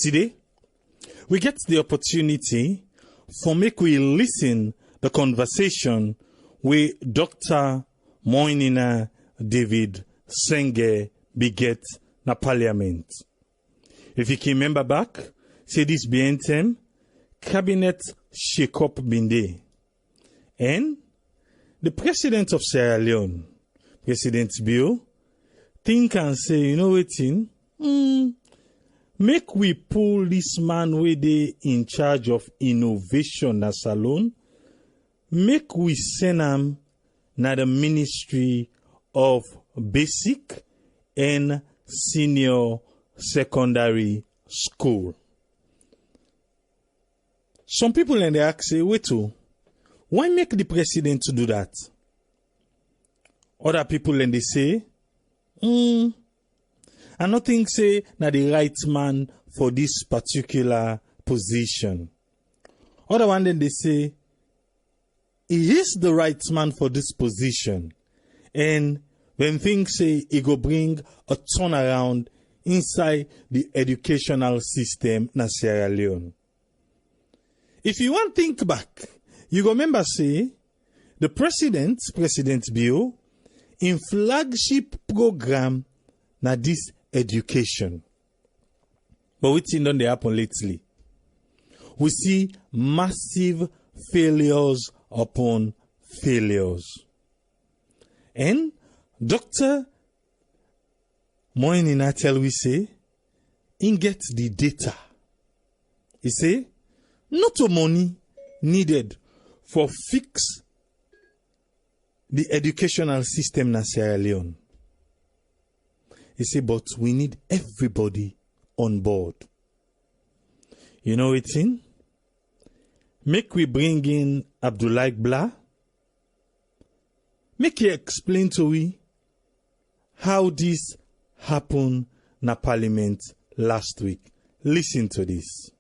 Today, we get the opportunity for make we listen the conversation with Dr. Moinina David Sengeh beget na parliament. If you can remember back, say this BNTM, cabinet shake-up binde. And the president of Sierra Leone, President Bio, think and say, you know what thing? Make we pull this man where they in charge of innovation as alone. Make we send him na the Ministry of Basic and Senior Secondary School. Some people in the ask say, wait, why make the president to do that? Other people in they say, I don't think say na the right man for this particular position. Other one then they say, he is the right man for this position. And when things say he go bring a turnaround inside the educational system na Sierra Leone. If you want to think back, you go remember say, the President Bio, in flagship program na this education. But what thing done they happen lately? We see massive failures upon failures. And Dr. Moinina tell we say, in get the data. He say, not the money needed for fix the educational system na Sierra Leone. He say, but we need everybody on board. You know what's in? Make we bring in Abdullah Blah. Make he explain to we how this happened na parliament last week. Listen to this.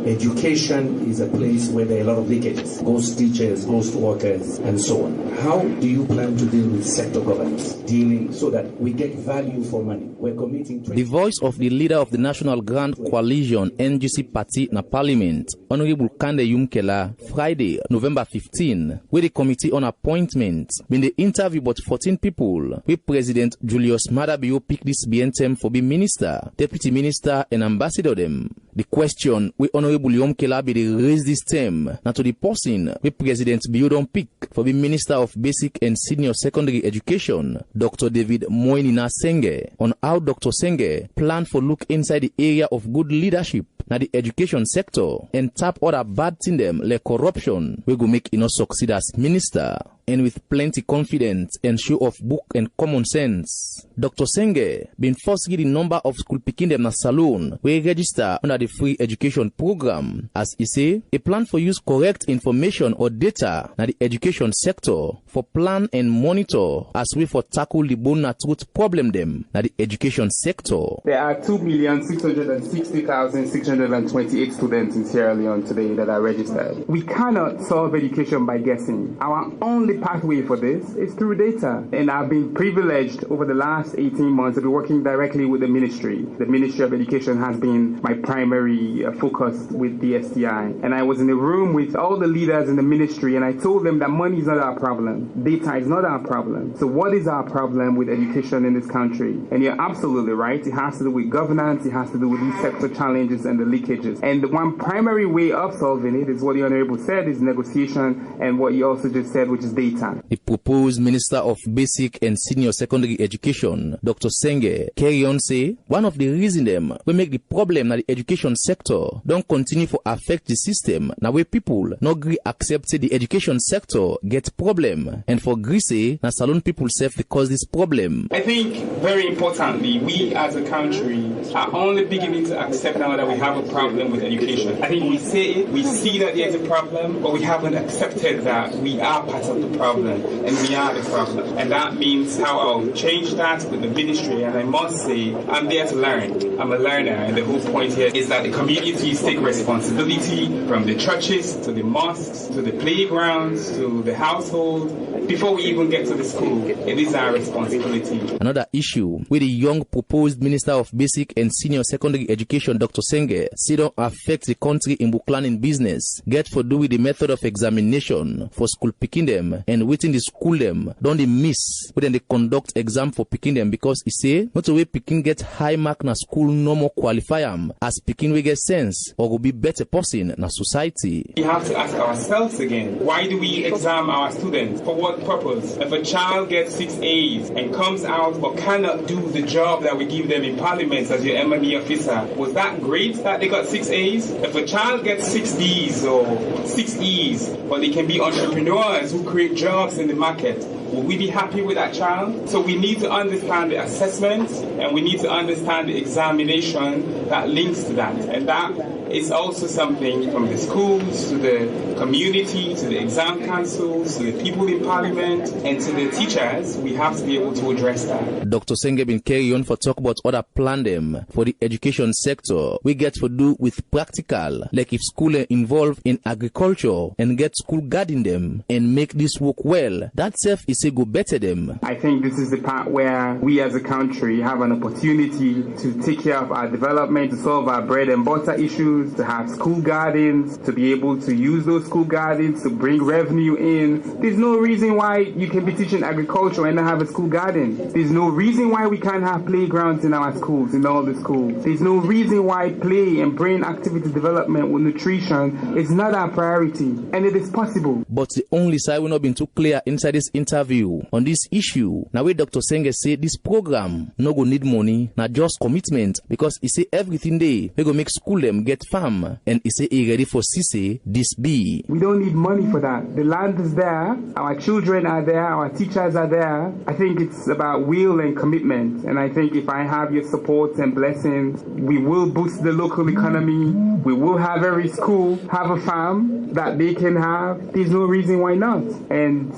Education is a place where there are a lot of leakages, ghost teachers, ghost workers, and so on. How do you plan to deal with sector governance, dealing so that we get value for money? We're committing... The voice of the leader of the National Grand Coalition, NGC Party na Parliament, Honorable Kande Yumkela, Friday, November 15, with the Committee on Appointments, been the interview about 14 people, with President Julius Madabio pick this BNTM for be minister, deputy minister, and ambassador them. The question we Honorable Yumkela be raise this term, now to the person with President Bio don't pick for the Minister of Basic and Senior Secondary Education, Dr. David Moinina Sengeh, on how Dr. Sengeh plan for look inside the area of good leadership na the education sector and tap other bad thing them like corruption we go make succeed as minister. And with plenty confidence and show of book and common sense, Dr. Sengeh been first give the number of school picking them na saloon we register under the free education program. As he say, a plan for use correct information or data na the education sector for plan and monitor as we for tackle the bone truth problem them na the education sector. There are 2,660,628 students in Sierra Leone today that are registered. We cannot solve education by guessing. Our only pathway for this is through data. And I've been privileged over the last 18 months to be working directly with the ministry. The Ministry of Education has been my primary focus with the STI. And I was in a room with all the leaders in the ministry and I told them that money is not our problem. Data is not our problem. So what is our problem with education in this country? And you're absolutely right. It has to do with governance. It has to do with these sector challenges and the leakages. And the one primary way of solving it is what the Honorable said is negotiation and what you also just said, which is data. The proposed Minister of Basic and Senior Secondary Education, Dr. Sengeh, carry on say, one of the reasons them we make the problem that the education sector don't continue to affect the system now where people not agree accept say the education sector get problem and for agree say na salon people self cause this problem. I think very importantly, we as a country are only beginning to accept now that we have a problem with education. I think we say it, we see that there's a problem, but we haven't accepted that we are part of the the problem, and we are the problem. And that means how I'll change that with the ministry. And I must say, I'm there to learn. I'm a learner, and the whole point here is that the communities take responsibility, from the churches to the mosques to the playgrounds to the household. Before we even get to the school, it is our responsibility. Another issue with the young proposed Minister of Basic and Senior Secondary Education, Dr. Sengeh, say don't affect the country in book learning business, get for do with the method of examination for school picking them and waiting the school them, don't they miss when they conduct exam for picking them, because he say not the way picking get high mark na school no more qualify them as picking we get sense or will be better person na society. We have to ask ourselves again, why do we exam our students? For what purpose? If a child gets 6 A's and comes out but cannot do the job that we give them in Parliament as your M&E officer, was that great that they got 6 A's? If a child gets 6 D's or 6 E's, but they can be entrepreneurs who create jobs in the market, will we be happy with that child? So we need to understand the assessment, and we need to understand the examination that links to that. And that is also something from the schools to the community, to the exam councils, to the people in Parliament, and to the teachers. We have to be able to address that. Dr. Sengeh been carry on for talk about other plan them for the education sector. We get to do with practical, like if school are involved in agriculture and get school guarding them and make this work well, that self is a go better them. I think this is the part where we as a country have an opportunity to take care of our development, to solve our bread and butter issues, to have school gardens, to be able to use those school gardens to bring revenue in. There's no reason why you can be teaching agriculture and not have a school garden. There's no reason why we can't have playgrounds in our schools, in all the schools. There's no reason why play and brain activity development with nutrition is not our priority, and it is possible. But the only side will not been too clear inside this interview on this issue. Now where Dr. Sengeh say this program no go need money, not just commitment, because he say everything they go make school them get farm, and he say he ready for CC this be. We don't need money for that. The land is there, our children are there, our teachers are there. I think it's about will and commitment, and I think if I have your support and blessings, we will boost the local economy. We will have every school have a farm that they can have. There's no reason why not. And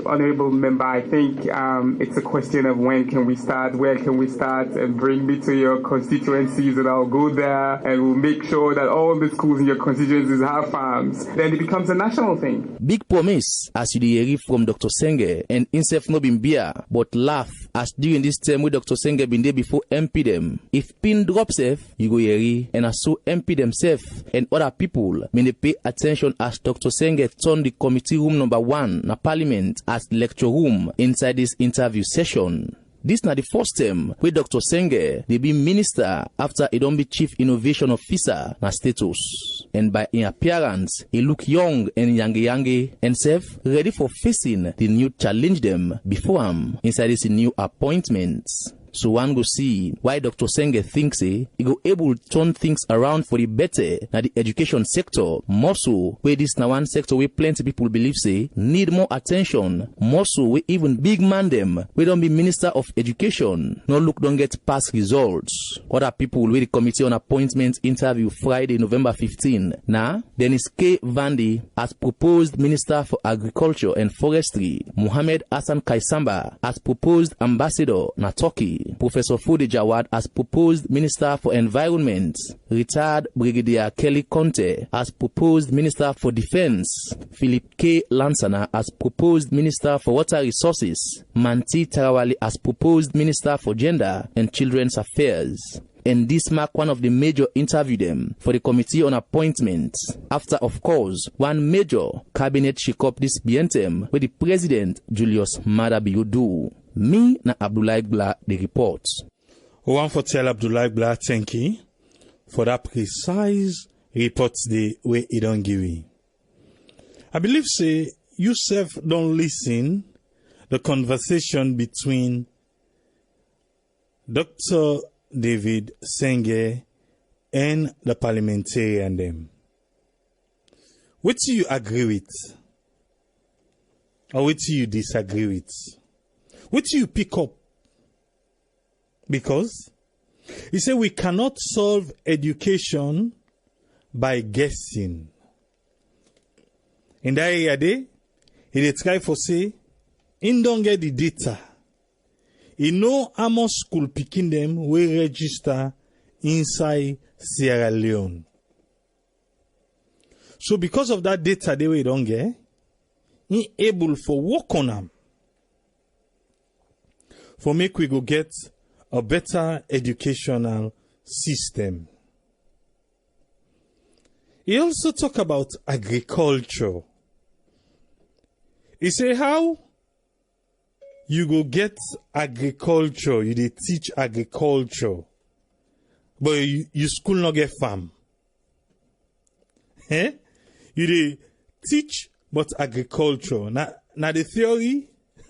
Honorable Member, I think it's a question of when can we start, where can we start, and bring me to your constituencies, and I'll go there and we'll make sure that all the schools in your constituencies have farms. Then it becomes a national thing. Big promise as you hear from Dr. Sengeh, and himself no been beer, but laugh as during this term with Dr. Sengeh been there before MP them. If pin drops safe, you go hear, and as so MP themselves and other people may they pay attention as Dr. Sengeh turned the committee room number 1 na Parliament as lecture room inside this interview session. This na the first time where Dr. Sengeh they be minister after he don't be chief innovation officer na status. And by in appearance, he look young and yangy and self ready for facing the new challenge them before him inside this new appointments. So one go see why Dr. Sengeh thinks he go able to turn things around for the better na the education sector, more so where this na one sector where plenty people believe say need more attention, more so where even big man them we don't be minister of education no look don't get past results. Other people with the committee on appointment interview Friday November 15 now Dennis K. Vandi as proposed minister for agriculture and forestry, Mohammed Hassan Kaisamba as proposed ambassador na Turkey, Professor Fode Jawad as proposed Minister for Environment, retired Brigadier Kelly Conte as proposed Minister for Defense, Philip K. Lansana as proposed Minister for Water Resources, Manti Tarawali as proposed Minister for Gender and Children's Affairs. And this mark one of the major interview them for the committee on appointments. After, of course, one major cabinet shake-up this BNTM with the President Julius Maada Bio do. Me na Abdoulaye Bla the report. One for tell Abdoulaye Bla thank you for that precise report the way he don't give you. I believe say you self don't listen the conversation between Dr. David Sengeh and the parliamentarian them. What do you agree with? Or what do you disagree with? What do you pick up? Because he said we cannot solve education by guessing. In that area, he he dey try for say, he don't get the data. He know how much school picking them will register inside Sierra Leone. So because of that data they we don't get, he able for work on them. For make we go get a better educational system. He also talk about agriculture. He say how you go get agriculture, you dey teach agriculture, but you school not get farm. Eh? You dey teach but agriculture. Na the theory,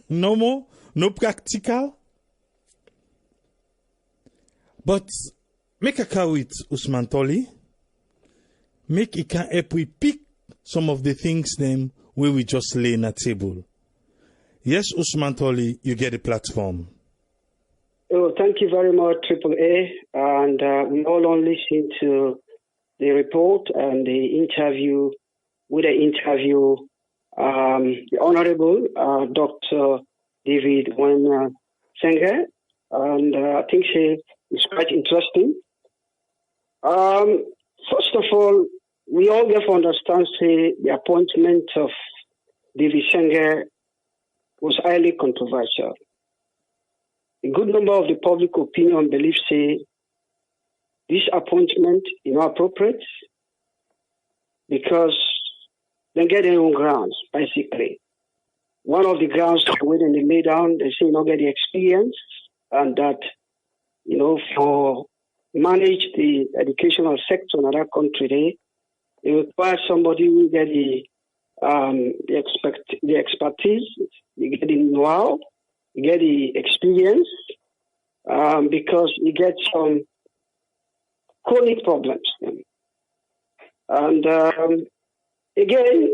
no more, no practical. But make a car with Usman Toli, make it can help we pick some of the things them where we just lay on a table. Yes, Usman Toli, you get the platform. Oh, thank you very much, Triple A. And we all listened to the report and the interview with the Honorable Dr. David Sengeh. And I think she is quite interesting. First of all, we all get to understand the appointment of David Sengeh was highly controversial. A good number of the public opinion believes this appointment is not appropriate because they get their own grounds, basically. One of the grounds when they lay down, they say you don't get the experience and that, for manage the educational sector in that country, they require somebody who get the expertise, you get the know-how, you get the experience, because you get some chronic problems. And again,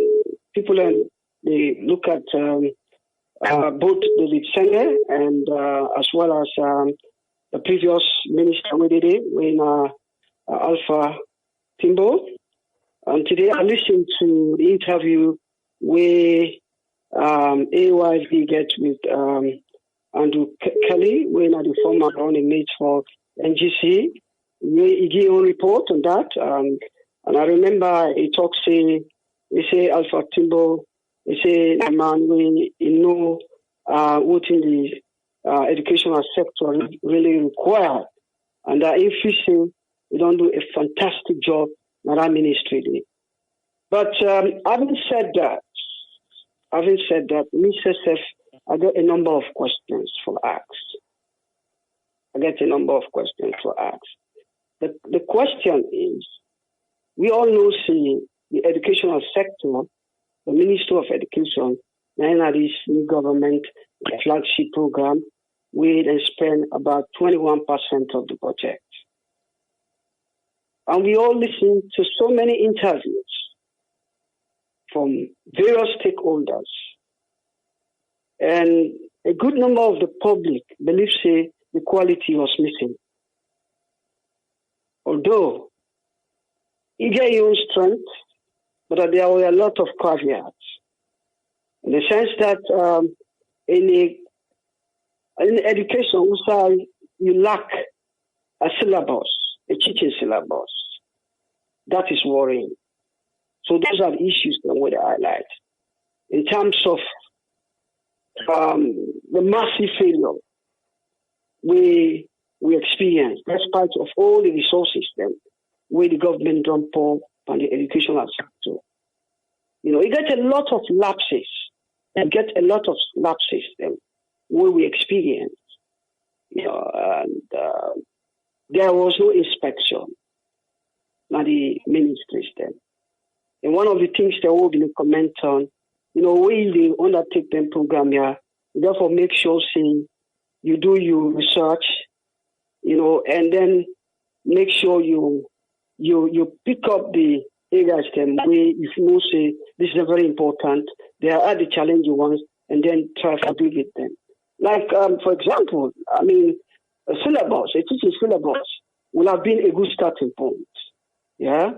people they look at both David Sengeh and as well as the previous minister when Alpha Timbo. And today I listened to the interview where AYV get with Andrew Kelly, when the former running mate for NGC. He gave a report on that. And I remember he talks, he say Alpha Timbo, he say the man we know what in the educational sector really required. And if you say we don't do a fantastic job in that ministry. But having said that, Mr. Sef, I got a number of questions for ask. The question is, we all know the educational sector, the Ministry of Education, this new government flagship program, we then spend about 21% of the budget. And we all listen to so many interviews from various stakeholders. And a good number of the public believes the quality was missing. Although you get your own strength, but there were a lot of caveats. In the sense that in education, you lack a syllabus, a teaching syllabus. That is worrying. So those are the issues that we highlight. In terms of the massive failure we experience, despite of all the resources where the government don't pour on the educational sector. You get a lot of lapses. Where we experience. And there was no inspection by the ministries then. And one of the things that we're going to comment on, when they undertake them program here, therefore make sure you do your research, and then make sure you pick up the areas then where if you say this is very important, there are the challenging ones, and then try to deal with them. Like, for example, a teaching syllabus will have been a good starting point. Yeah?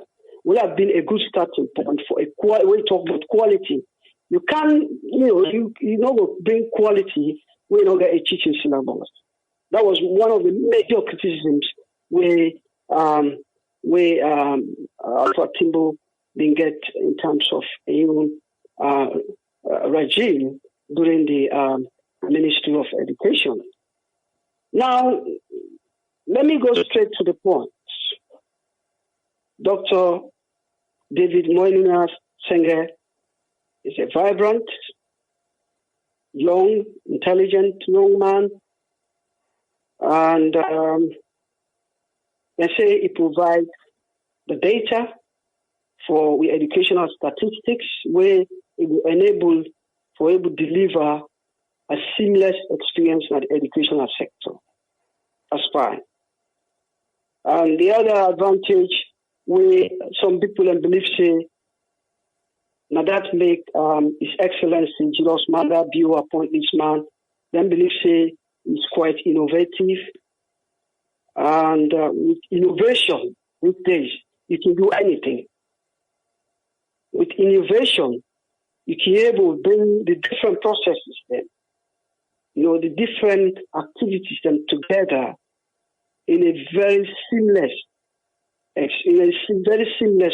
Will have been a good starting point for we talk about quality. You can't you not go bring quality when you don't get a teaching syllabus. That was one of the major criticisms where Alpha Timbo didn't get in terms of regime during the Ministry of Education. Now, let me go straight to the point. Dr. David Moinina Sengeh is a vibrant, young, intelligent young man, and they say he provides the data for educational statistics where it will enable for able to deliver a seamless experience in the educational sector. That's fine. And the other advantage where some people believe say, now that make His Excellency Julius Maada Bio appoint this man, then believe say he's quite innovative. And with innovation these days, you can do anything. With innovation, you can be able to bring the different processes then, the different activities then together in a very seamless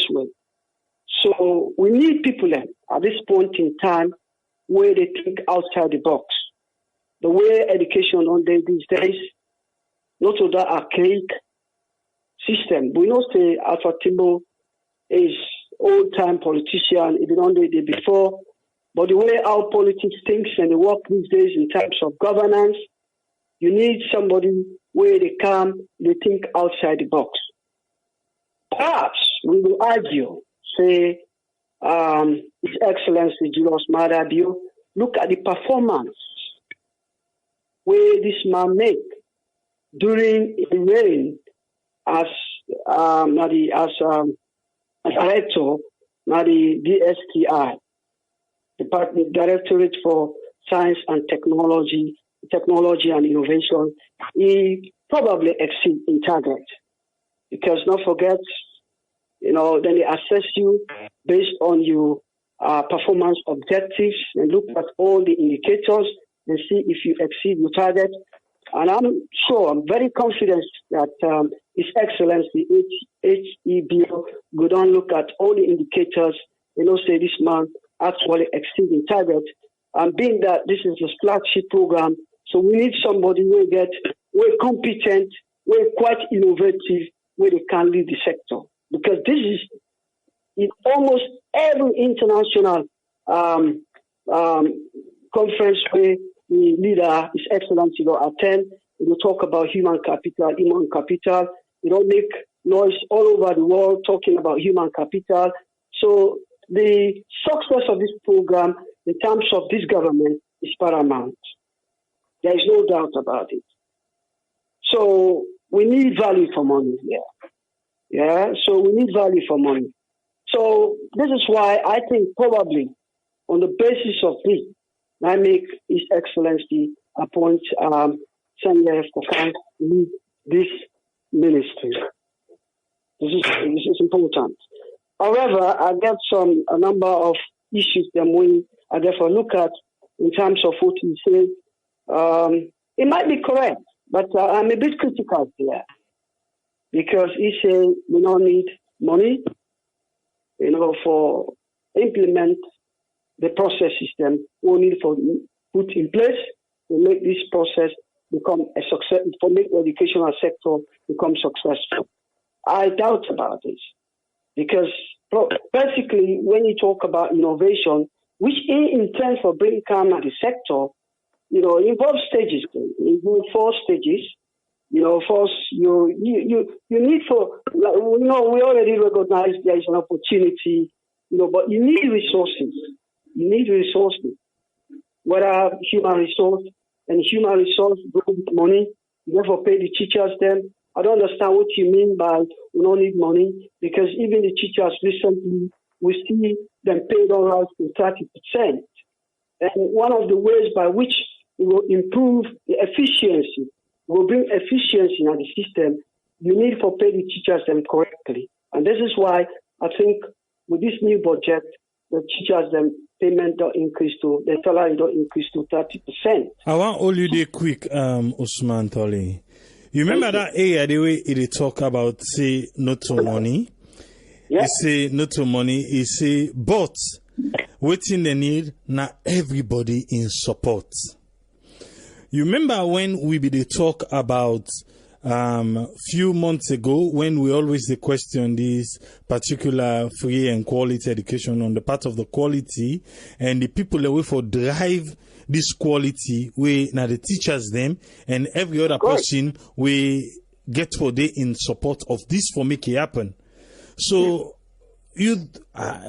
way. So we need people then at this point in time where they think outside the box. The way education on these days, not to that archaic system. We know say Alpha Timbo is old-time politician, he been on the day before, but the way our politics thinks and they work these days in terms of governance, you need somebody where they come, they think outside the box. Perhaps we will argue, say, His Excellency Julius Maada Bio, look at the performance where this man made during his reign as director, now the DSTI, Department Directorate for Science and Technology and Innovation. He probably exceed in target because don't forget, then they assess you based on your performance objectives and look at all the indicators and see if you exceed your target. And I'm very confident that His Excellency HEBO go down look at all the indicators, say this man actually exceeding target. And being that this is a flagship program, so we need somebody who we're competent, we're quite innovative, where they can lead the sector. Because this is in almost every international conference where the leader, His Excellency, attend. They talk about human capital. They don't make noise all over the world talking about human capital. So the success of this program in terms of this government is paramount. There is no doubt about it. So we need value for money here. Yeah, so we need value for money. So this is why I think probably on the basis of this, I make His Excellency appoint Sengeh to lead this ministry. This is important. However, I got a number of issues that we therefore look at in terms of what he said. It might be correct, but I'm a bit critical here because he said we don't need money, for implement the process system. We need to put in place to make this process become a success, to make the educational sector become successful. I doubt about this because basically when you talk about innovation, which intends for bringing calm at the sector, it involves stages. It involves 4 stages. First you need we already recognize there is an opportunity, but you need resources. You need resources, whether human resource, and human resource go with money. You therefore pay the teachers then. I don't understand what you mean by we don't need money, because even the teachers recently, we see them paid on rise to 30%. And one of the ways by which we will improve the efficiency, will bring efficiency in the system, you need to pay the teachers them correctly. And this is why I think with this new budget, the teachers them payment don't increase to, the salary don't increase to 30%. I want all you there quick, Usman Toli. You remember that area, the way it talk about, say, no to money? Yeah. He say, no to money. He say, but, waiting the need, now everybody in support. You remember when we be the talk about few months ago when we always the question this particular free and quality education on the part of the quality and the people away for drive this quality way now the teachers them and every other person we get for day in support of this for make it happen. So you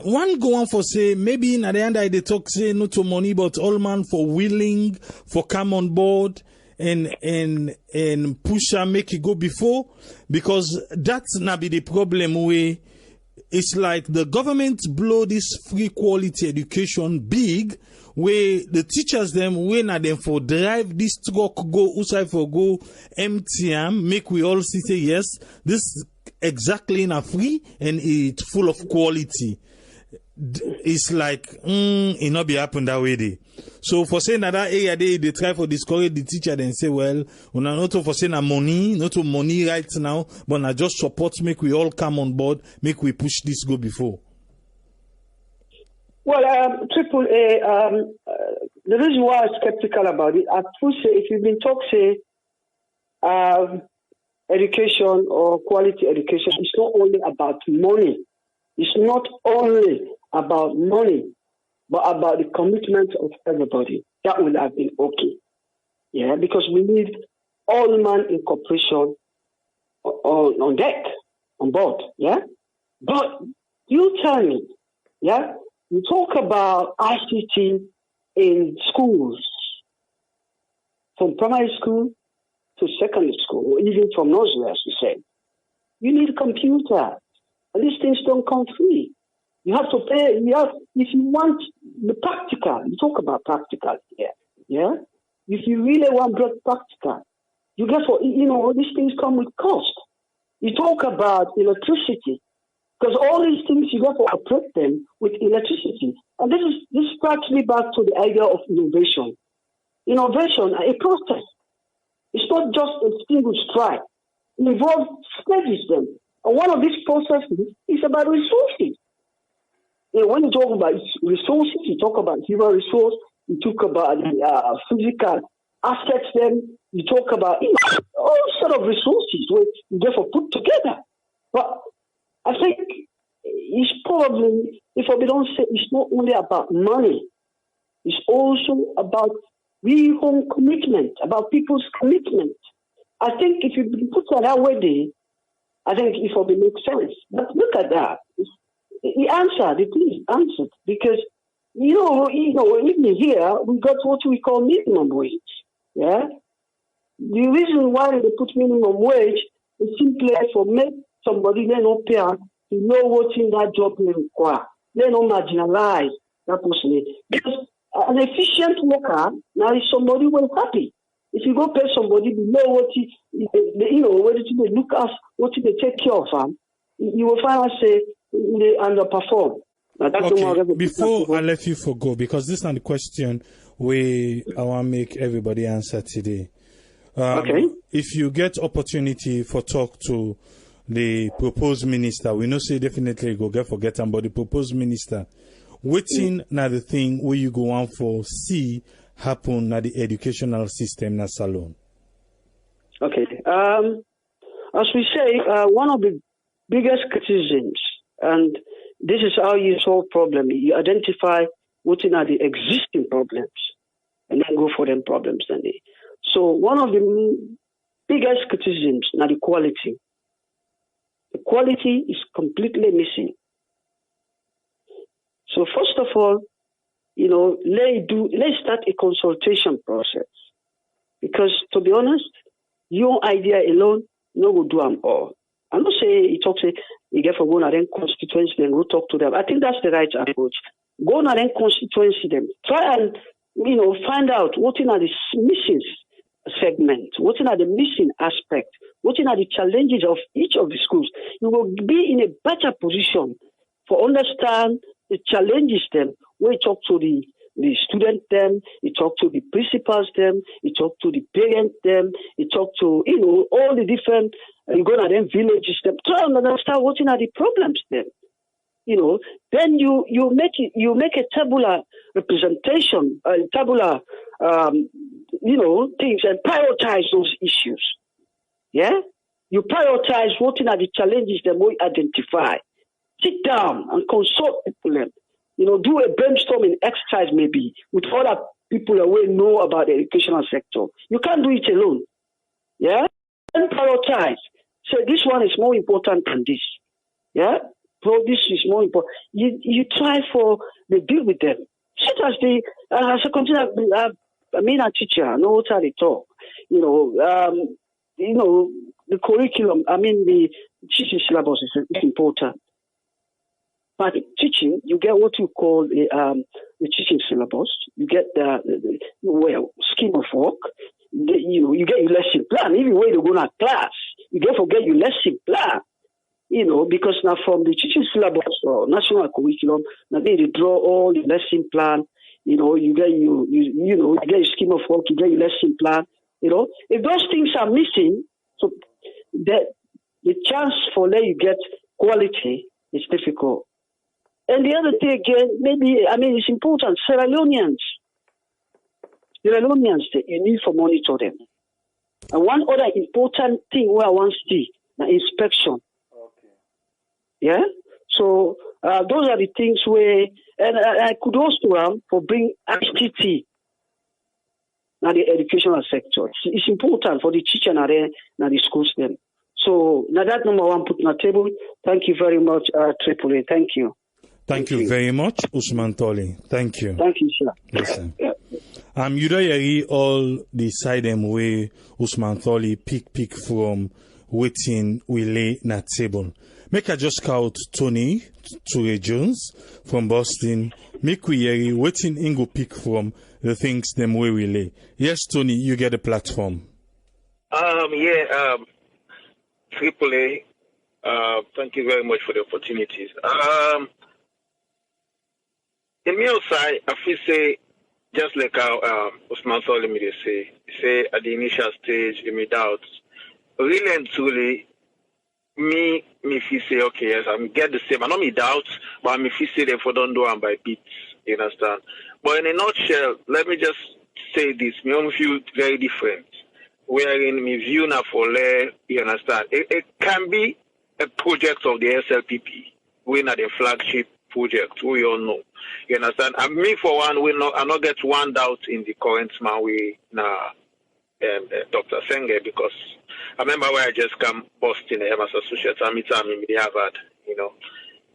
one go on for say maybe in at the end they talk say no to money but all man for willing for come on board and push and make it go before, because that's not be the problem where it's like the government blow this free quality education big where the teachers them when are them for drive this truck go outside for go MTM make we all see say yes this exactly in a free and it's full of quality. It's like it not be happen that way day. So for saying that area they try for discourage the teacher and say well we not for saying money not to money right now but not just support make we all come on board make we push this go before. Well, AAA, the reason why I'm skeptical about it, I would say if you've been talk say education or quality education, it's not only about money. It's not only about money, but about the commitment of everybody. That would have been okay. Yeah, because we need all man in cooperation on deck, on board. Yeah, but you tell me, yeah, you talk about ICT in schools, from primary school to secondary school, or even from nursery, as we said. You need a computer. And these things don't come free. You have to pay. If you want the practical, you talk about practical here. Yeah? If you really want practical, you get for, these things come with cost. You talk about electricity, because all these things you got to operate them with electricity. And this brings me back to the idea of innovation. Innovation, a process. It's not just a single strike. It involves stages them. And one of these processes is about resources. When you talk about resources, you talk about human resource, you talk about physical assets, then you talk about all sort of resources where you therefore put together. But I think it's probably, if we don't say it's not only about money, it's also about real home commitment, about people's commitment. I think if you put that way, I think it will make sense. But look at that. He answered, please answered. Because, even here, we got what we call minimum wage. Yeah? The reason why they put minimum wage is simply for make somebody they not pay to know what in that job they require. They don't marginalize that person. Because an efficient worker now is somebody who is happy. If you go pay somebody below what whether they look at what they take care of them, you will find out say they underperform. Okay, before I let you go, because this is not the question I want to make everybody answer today. Okay. If you get opportunity for talk to the proposed minister, we know say definitely go forget him, but the proposed minister, waiting now the thing where you go on for see happen na the educational system na Salone. Okay. As we say, one of the biggest criticisms, and this is how you solve problem. You identify what are the existing problems, and then go for them problems. So one of the biggest criticisms now the quality. The quality is completely missing. So first of all, let's start a consultation process. Because to be honest, your idea alone, no go do them all. I'm not saying you get for going and then constituency them, go talk to them. I think that's the right approach. Go and then constituency them. Try and find out what are the missing segments, what are the missing aspects, what are the challenges of each of the schools. You will be in a better position for understand the challenges them, where he talk to the student them, he talk to the principals them, he talk to the parents them, he talk to, all the different, you go to them villages them, try and understand what are the problems then. Then you make a tabular representation, tabular, things, and prioritize those issues. Yeah? You prioritize what are the challenges that we identify. Sit down and consult people. Do a brainstorming exercise maybe with other people that we know about the educational sector. You can't do it alone. Yeah? And prioritize. So this one is more important than this. Yeah? So this is more important. You try for the deal with them. Such as as a continual, a teacher, I know what they talk. The curriculum, the teaching syllabus is important. But teaching, you get what you call the teaching syllabus. You get the scheme of work. You get your lesson plan. Even when you go to class, you get forget your lesson plan. Because now from the teaching syllabus or national curriculum, now they draw all the lesson plan. You get you get your scheme of work. You get your lesson plan. If those things are missing, so the chance for let you get quality is difficult. And the other thing again, it's important. Sierra Leoneans, that you need to monitor them. And one other important thing where I want to see, inspection. Okay. Yeah. So those are the things where, and I could also for bring ICT. Now the educational sector. It's important for the teacher now the schools then. So now that number one put on the table. Thank you very much, AAA. Thank you. Thank you very much, Usman Toli. Thank you. Thank you, sir. Listen. You don't hear all the side them way Usman Toli pick from waiting we lay na table. Make I just count Tony Ture Jones from Boston. Make we hear waiting Ingo pick from the things them way we lay. Yes, Tony, you get a platform. AAA. Thank you very much for the opportunities. In my side, I feel say just like how Usman Solomon say at the initial stage, in my doubts, really and truly, me feel say okay, yes, I'm get the same. I know me doubts, but me feel say therefore don't do them by bits. You understand? But in a nutshell, let me just say this: my own view very different. Wherein my view now for you understand? It can be a project of the SLPP, we not the flagship project. We all know. You understand? And me for one, I not get one doubt in the current man we Dr. Sengeh, because I remember where I just come Boston as associate I meet him in Harvard,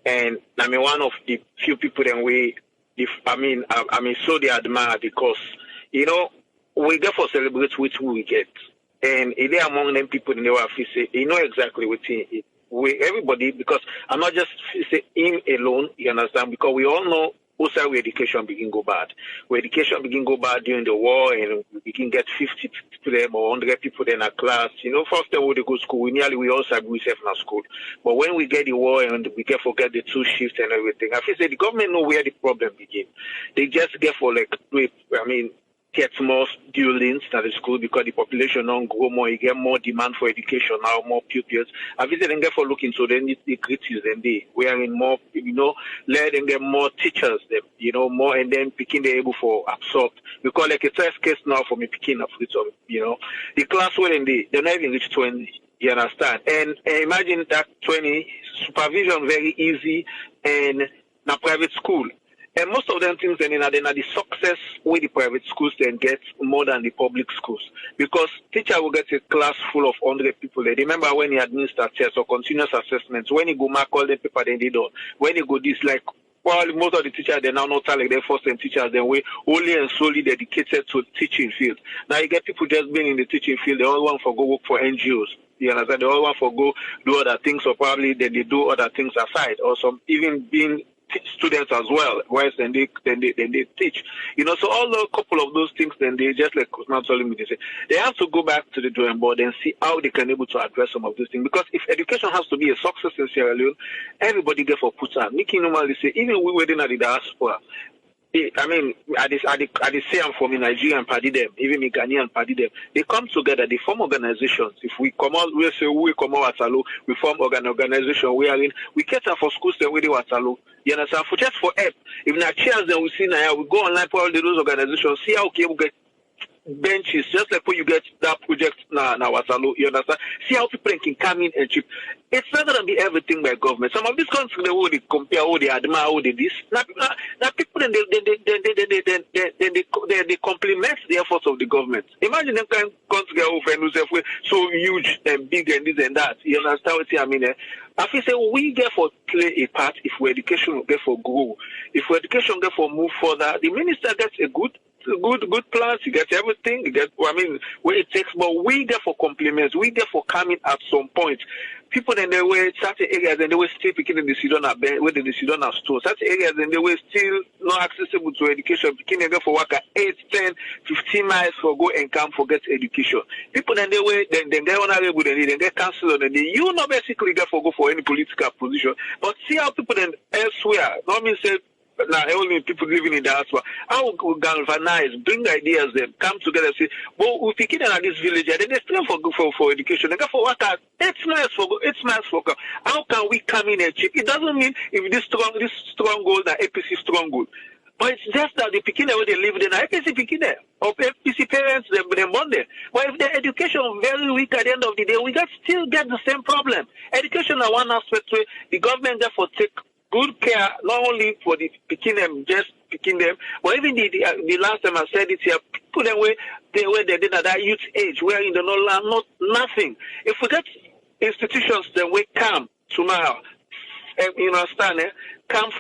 and I mean one of the few people that so they admire because we get for celebrate which we get, and they among them people in the office say exactly what everybody, because I'm not just say him alone, you understand, because we all know also where education begin go bad. Where education begin go bad during the war, and we can get 50 people or 100 people in a class. First time we go to school, we also agree safe in school. But when we get the war and we get forget the 2 shifts and everything, I feel say the government know where the problem begin. They just get for get more students at the school because the population don't grow more, you get more demand for education now, more pupils. I visit and get for looking so they need the critics and we are in more, let them get more teachers, more and then picking they able for absorb. Because like a test case now for me picking up with some, the class where they're not even reach 20. You understand? And imagine that 20 supervision very easy and na private school. And most of them things then are the success with the private schools then get more than the public schools. Because teacher will get a class full of 100 people. They remember when he administer tests or continuous assessments, when he go mark all the paper then they don't. When he go this probably most of the teachers they now not like their first time teachers then we only and solely dedicated to teaching field. Now you get people just being in the teaching field, they all want to go work for NGOs. You understand? They all want to go do other things or probably then they do other things aside or some even being students as well, whereas then they teach, so all a couple of those things, then they just like Usman telling me, they say they have to go back to the drawing board and see how they can able to address some of these things. Because if education has to be a success in Sierra Leone, everybody get for put out. Nikki normally say, even we were in the diaspora, I mean, I say I'm from Nigeria and party them, even me Ghanaian party them. They come together, they form organizations. If we come out, we say we come out Wasalo, we form organization. We are in. We cater for schools then we do Wasalo. You understand? For just for help. If not chairs, then we see now we go online for all those organizations. See how we get benches, just like when you get that project now Wasalo, you understand? See how people can come in and chip. It's not going to be everything by government. Some of these countries, they compare, they admire, they this. Now people, then they complement the efforts of the government. Imagine them come together and say, so huge and big and this and that. You understand what I mean? I feel say we therefore play a part if our education will therefore grow. If our education will therefore move further, the minister gets a good plans, you get everything, you get, I mean, where it takes, but we therefore compliments, we therefore come in at some point. People in the way, certain areas, and they were still picking in the Sidona bed, where the Sidona store, certain areas, and they were still not accessible to education, picking and go for work at 8, 10, 15 miles for go and come for get education. People in the way, then get honorable, then get cancelled, and you not basically get for go for any political position, but see how people then elsewhere, not mean say, now only people living in the diaspora, how we galvanize, bring ideas, them come together, say, well, we pick it in this village, and then they still for education. They go for what? 8 miles for. How can we come in and cheap? It doesn't mean if this strong goal, that APC strong goal. But it's just that the picking where they live in, APC picking there, or APC parents, they born there. But if the education very weak at the end of the day, we still get the same problem. Education is one aspect where the government therefore take good care, not only for the picking them, just picking them, but even the last time I said it here, people them where they did at that youth age, where in the not nothing. If we get institutions that we come tomorrow, you understand, come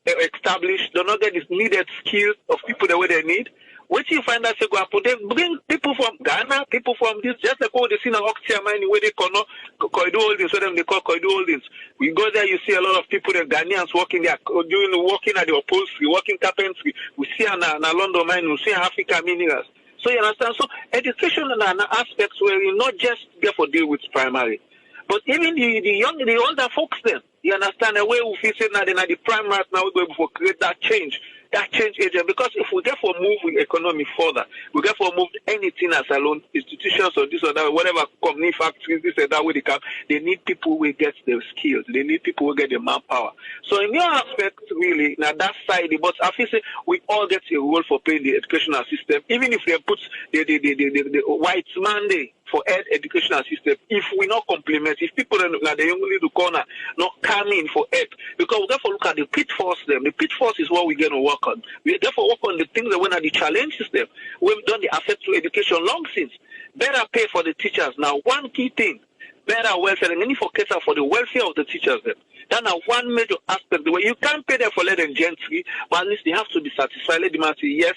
establish, do not get this needed skills of people the way they need. What you find out, they bring people from Ghana, people from this, just like all they see in Oxia mine, where they call corridor holdings, so them they call corridor holdings. We go there, you see a lot of people, the Ghanaians working there, working at the upholstery, working carpentry. We see in London mine, we see in Africa minerals. So you understand? So education and aspects where you not just therefore deal with primary, but even the older folks then, you understand the way we feel say now, the primary now we're going to create that change agent, because if we therefore move the economy further, we therefore move anything as alone, institutions or this or that, whatever company, factories, this and that way they come, they need people who get the skills, they need people who get the manpower. So in your aspect, really, now that side, but I feel say we all get a role for playing the educational system, even if they put the white mandate for educational system, if we not complement, if people like the young little corner not come in for help, because we therefore look at the pitfalls them. The pitfalls is what we're going to work on. We therefore work on the things that when are the challenges them. We've done the affect to education long since. Better pay for the teachers. Now, one key thing, better welfare, and any for cater for the welfare of the teachers them. That's one major aspect. The way you can't pay them for let them gently, but at least they have to be satisfied. Let them say, yes,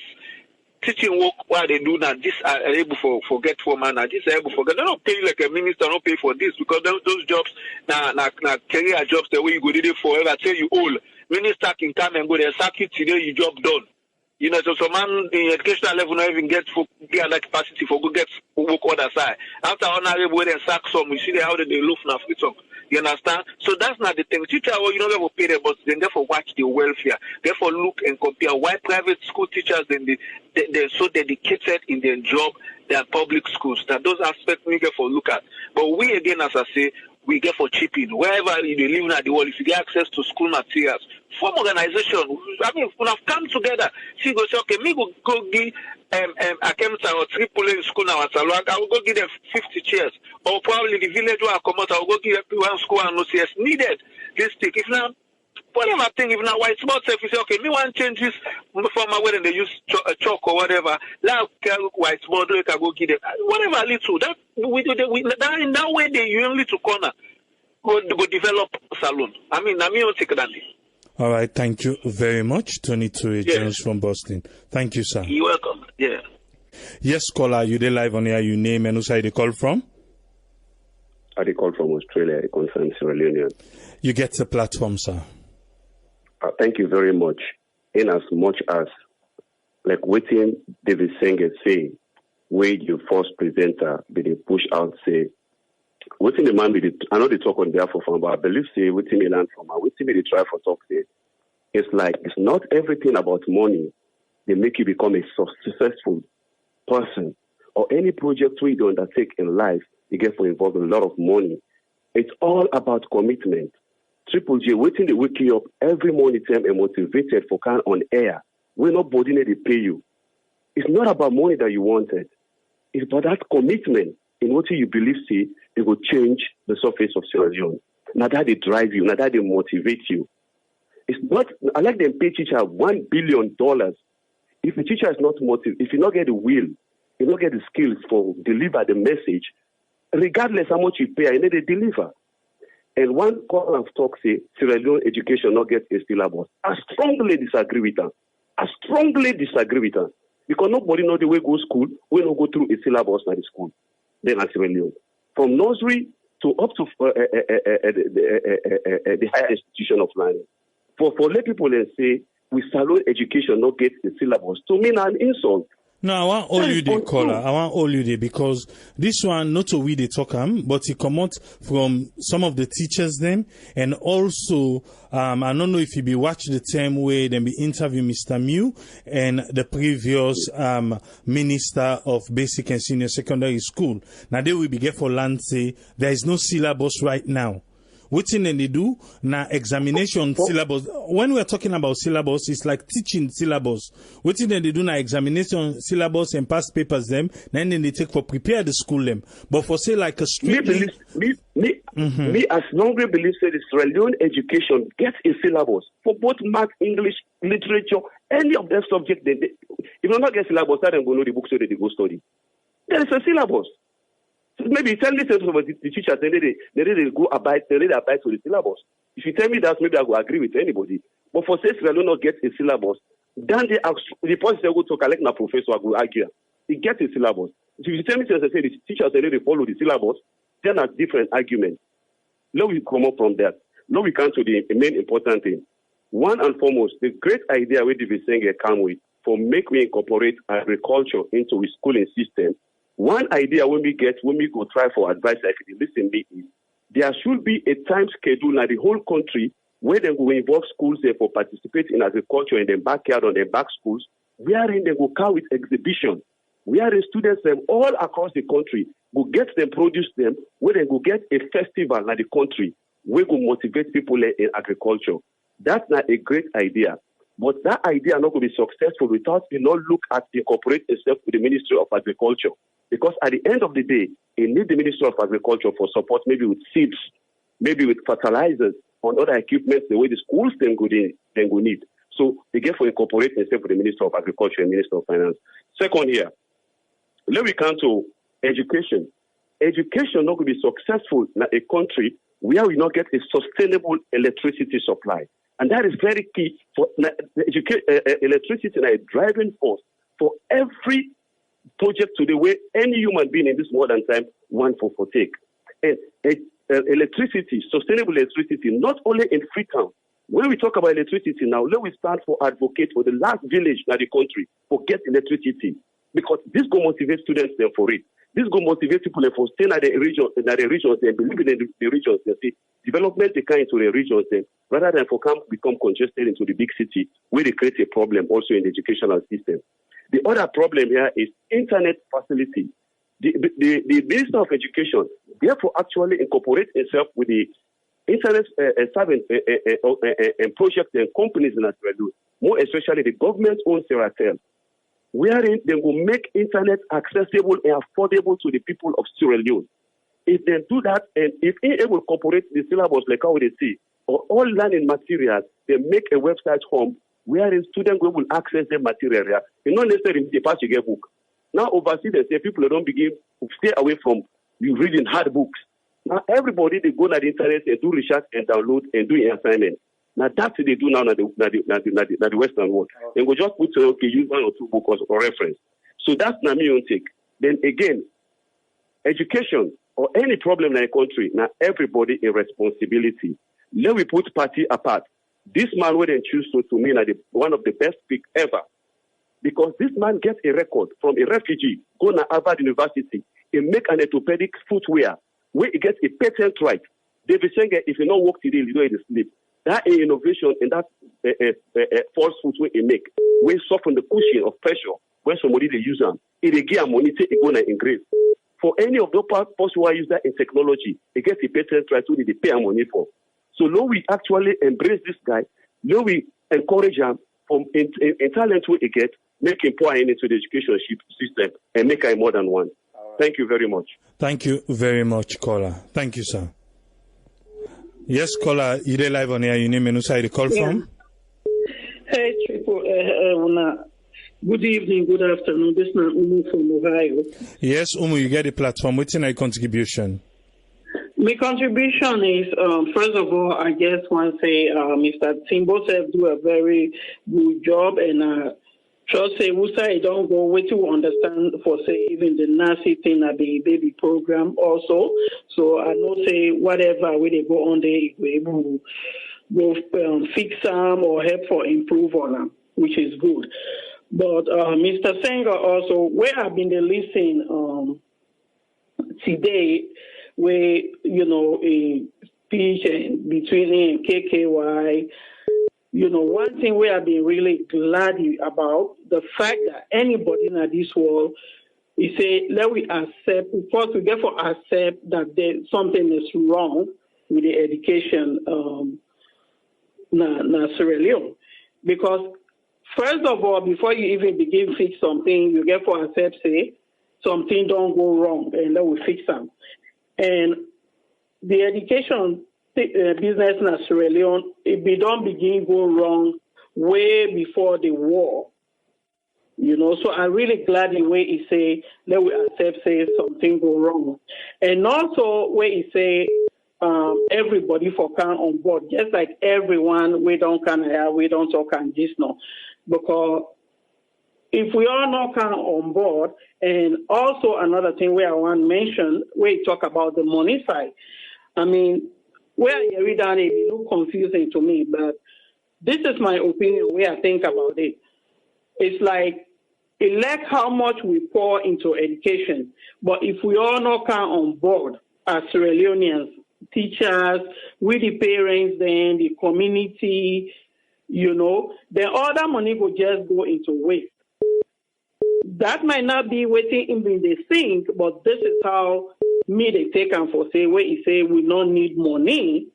teaching work while they do now, this are able for forget for man, this are able for forget. They don't pay like a minister, don't pay for this, because those jobs now career jobs the way you go did it forever. I tell you all, minister can come and go there, sack you today, your job done. You know, so some man in educational level not even get that capacity for go get work other side. After honorable then sack some, you see how they look now free talk. You understand? So that's not the thing. Teacher, well, you don't ever pay them, but then therefore watch the welfare. Therefore look and compare why private school teachers they're so dedicated in their job than public schools. That those aspects we get for look at. But we again, as I say, we get for chipping. Wherever you live in the world, if you get access to school materials, form organization. I mean, when I've come together, see, go say, okay, me go give a Kemta or triple in school now at Salwag, I will go give them 50 chairs. Or probably the village where I come out, I will go give everyone school and no CS needed. This thing. If now, whatever thing, if now white spot if you say, okay, me want to change this from my way they use chalk or whatever, now white spot, I can go give them. Whatever little, that we do that in that way they only to corner go develop salon. I mean, I don't take that. All right, thank you very much, Tony Toure Jones from Boston. Thank you, sir. You're welcome. Yeah. Yes, caller, you there live on air, you name and who side they call from? I call from Australia, I confirm Leone. You get the platform, sir. Thank you very much. In as much as, like waiting David Sengeh say, where your first presenter be they push out say, waiting the man be the, I know they talk on behalf of him, but I believe say waiting me land from her, waiting me they try for talk say, It's like it's not everything about money they make you become a successful person, or any project we do undertake in life, you get for involved in a lot of money. It's all about commitment. Triple J, waiting to wake you up every morning time and motivated for can on air. We're not body they pay you. It's not about money that you wanted. It's about that commitment in what you believe, see, it will change the surface of Sierra Leone. Now that they drive you, now that they motivate you. It's not, I like them pay teacher $1 billion. If the teacher is not motivated, if you not get the will, you not get the skills for deliver the message, regardless how much you pay, I need to deliver. And one call of talk say Sierra Leone education not get a syllabus. I strongly disagree with them. Because nobody know the way go school, we don't go through a syllabus at the school. Then at Sierra Leone. From nursery to up to the higher institution of learning. For let people and say we salute education not get the syllabus, to me an insult. No, I want all you the caller. I want all you the because this one not to we they talk but it come out from some of the teachers them, and also I don't know if you be watch the same way then be interview Mr. Mew and the previous minister of basic and senior secondary school. Now they will be get for land say there is no syllabus right now. What thing they do now examination syllabus. When we're talking about syllabus, it's like teaching syllabus. What thing they do now examination syllabus and past papers them, then they take for prepare the school them. But for say like a strictly me as strongly believe say the Sierra Leone education gets a syllabus for both math, English, literature, any of their subject if you not get syllabus, then go know the book so they go study. There is a syllabus. Maybe you tell me something about the teachers, they go abide to the syllabus. If you tell me that, maybe I will agree with anybody. But for say Sierra Leone not get a syllabus, then the person go to collect my professor, I will argue. He gets a syllabus. If you tell me the teachers they follow the syllabus, then a different argument. Now we come up from that. Now we come to the main important thing. One and foremost, the great idea we Sengeh come with for make we incorporate agriculture into the schooling system. One idea when we go try for advice, like listen me, is there should be a time schedule in the whole country where they will involve schools there for participate in agriculture in their backyard or their back schools, wherein they will come with exhibition, wherein students them all across the country will get them, produce them, where they will get a festival in the country where will motivate people in agriculture. That's not a great idea. But that idea not going to be successful without you not look at incorporate itself with the Ministry of Agriculture. Because at the end of the day, you need the Ministry of Agriculture for support, maybe with seeds, maybe with fertilizers, on other equipment, the way the schools then go need. So they get for incorporate itself with the Ministry of Agriculture and Ministry of Finance. Second here, let me come to education. Education not going to be successful in a country where we not get a sustainable electricity supply. And that is very key for electricity and a driving force for every project to the way any human being in this modern time want for take. And electricity, sustainable electricity, not only in Freetown. When we talk about electricity now, let me start for advocate for the last village in the country for get electricity. Because this go motivate students there for it. This go motivate people for staying at the regions and believing in the regions. They see development they come into the regions then, rather than for become congested into the big city where they create a problem also in the educational system. The other problem here is internet facility. The Minister of Education therefore actually incorporate itself with the internet and projects and companies in Australia, more especially the government-owned Seratel, wherein they will make internet accessible and affordable to the people of Sierra Leone. If they do that, and if they able to incorporate the syllabus like how they see, or all learning materials, they make a website home wherein students will access the material. It's not necessarily they pass you get book. Now overseas they say people don't begin to stay away from you reading hard books. Now everybody they go to the internet and do research and download and do an assignment. Now that's what they do now in the Western world. They will just put use one or two books or reference. So that's not my own take. Then again, education or any problem in a country, now everybody a responsibility. Let we put party apart. This man would choose to me one of the best pick ever. Because this man gets a record from a refugee, go to Harvard University, and make an orthopedic footwear, where he gets a patent right. David Sengeh, if you don't work today, you don't sleep. that innovation and that false food we make, we soften the cushion of pressure when somebody they use them. It give money to go and increase. For any of the parts who use that in technology, they get a patent right to they pay money for. So now we actually embrace this guy. Now we encourage him from in talent we get, make him pour into the education system and make him more than one. Thank you very much. Thank you very much, caller. Thank you, sir. Yes, caller, you are live on air. You name and who you call from? Hey, Triple. Good evening, good afternoon. This is Umu from Ohio. Yes, Umu, you get the platform. What's your contribution? My contribution is, first of all, I just want to say Mr. Timbo said do a very good job, and trust say Wusa don't go way to understand for say even the Nazi thing at the baby program also. So I know say whatever way they go on there, we able go fix them or help for improve on them, which is good. But Mr. Sengeh also, where I've been listening today, where in speech between him and KKY, one thing we have been really glad about the fact that anybody in this world is say let we accept first we get for accept that there something is wrong with the education na Sierra Leone, because first of all, before you even begin fix something, you get for accept say something don't go wrong and then we fix them. And the education business in Sierra Leone, it don't begin go wrong way before the war. So I'm really glad the way he say let we accept say something go wrong. And also where he say everybody for come on board, just like everyone we don't talk and this no. Because if we all not come on board, and also another thing where I want to mention, where you talk about the money side. I mean, where you read down it look confusing to me, but this is my opinion where I think about it. It's like elect how much we pour into education, but if we all not come on board as Sierra Leoneans, teachers, with the parents, then the community, then all that money will just go into waste. That might not be waiting in they think, but this is how me they take and for say where he say we don't need money,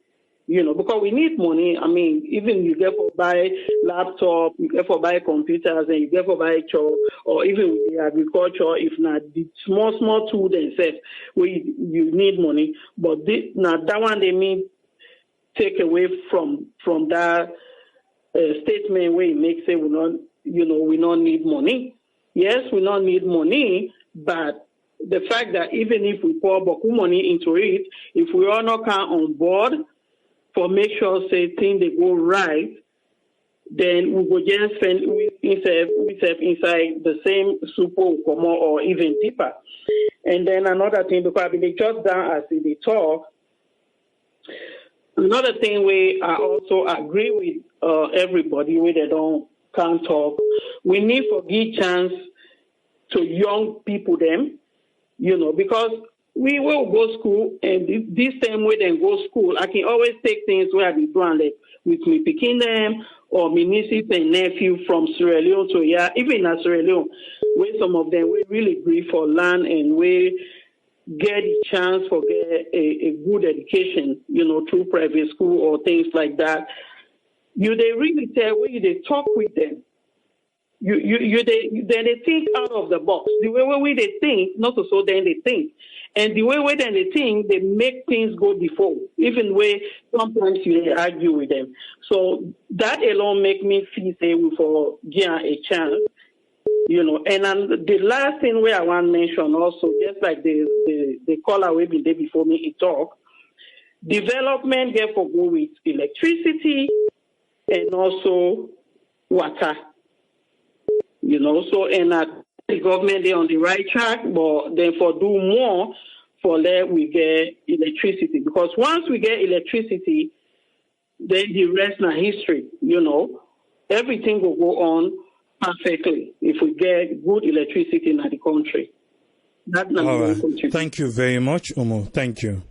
because we need money. I mean, even you get for buy laptop, you get for buy computers, and you get for buy chore, or even with the agriculture, if not the small tool themselves, where you need money. But that one they mean take away from that statement where he makes say we don't need money. Yes, we don't need money, but the fact that even if we pour Boku money into it, if we all not come on board for make sure say things they go right, then we will just spend inside the same super or even deeper. And then another thing, because I've been just down as they talk, another thing where I also agree with everybody where they can't talk. We need to give chance to young people them, because we will go school, and this same way they go school, I can always take things where I be doing like with me picking them or my nieces and nephew from Sierra Leone to even in Sierra Leone, where some of them we really agree for land and we get a chance for get a good education, through private school or things like that. They really tell where they talk with them. Then they think out of the box. The way they think, not so then they think. And the way then they think, they make things go before, even where sometimes you argue with them. So that alone make me feel say we for give a chance, And the last thing where I want to mention also, just like the caller will be there before me, he talk, development therefore go with electricity and also water. So and the government they on the right track, but then for do more for that we get electricity. Because once we get electricity, then the rest now history, everything will go on perfectly if we get good electricity in the country. That's not all right. Thank you very much, Umu. Thank you.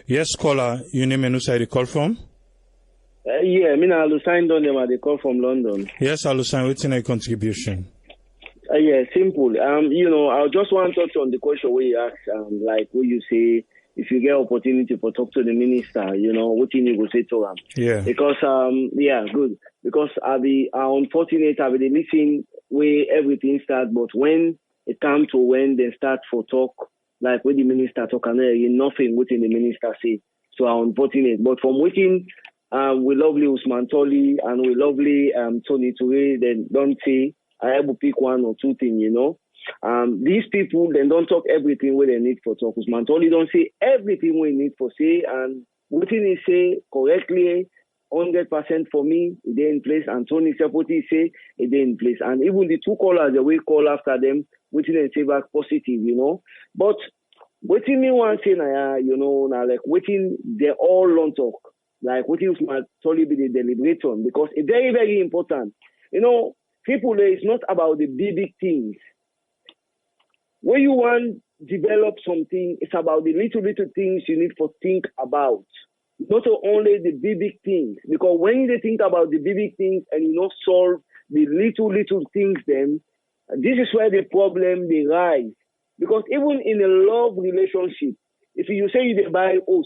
Yes, caller, your name and who side you call from? Yeah, I mean, I'll sign on them at the call from London. Yes, Alusan, what's in a contribution? Yeah, simple. I just want to touch on the question where you ask, like what you say, if you get opportunity for talk to the minister, what you go say to him. Yeah. Because, good. Because I unfortunate, I be listen where everything starts, but when it comes to when they start for talk, like when the minister talk, and nothing within the minister say. So I'm unfortunate. But from within, we lovely Usman Toli and we lovely Tony Toure, then don't say, I have to pick one or two things, These people, they don't talk everything where they need for talk. Usman Toli don't say everything we need for say, and what he say correctly, 100% for me, it is in place, and Tony Sepoti say it is in place. And even the two callers, the way call after them, which they say back positive, But what me want say now, now like waiting, they all don't talk. Like what if Usman Toli be the deliberation, because it's very, very important. People, it's not about the big things. When you want to develop something, it's about the little things you need to think about. Not only the big things. Because when you think about the big things and you not solve the little things, then this is where the problem they rise. Because even in a love relationship, if you say you buy house,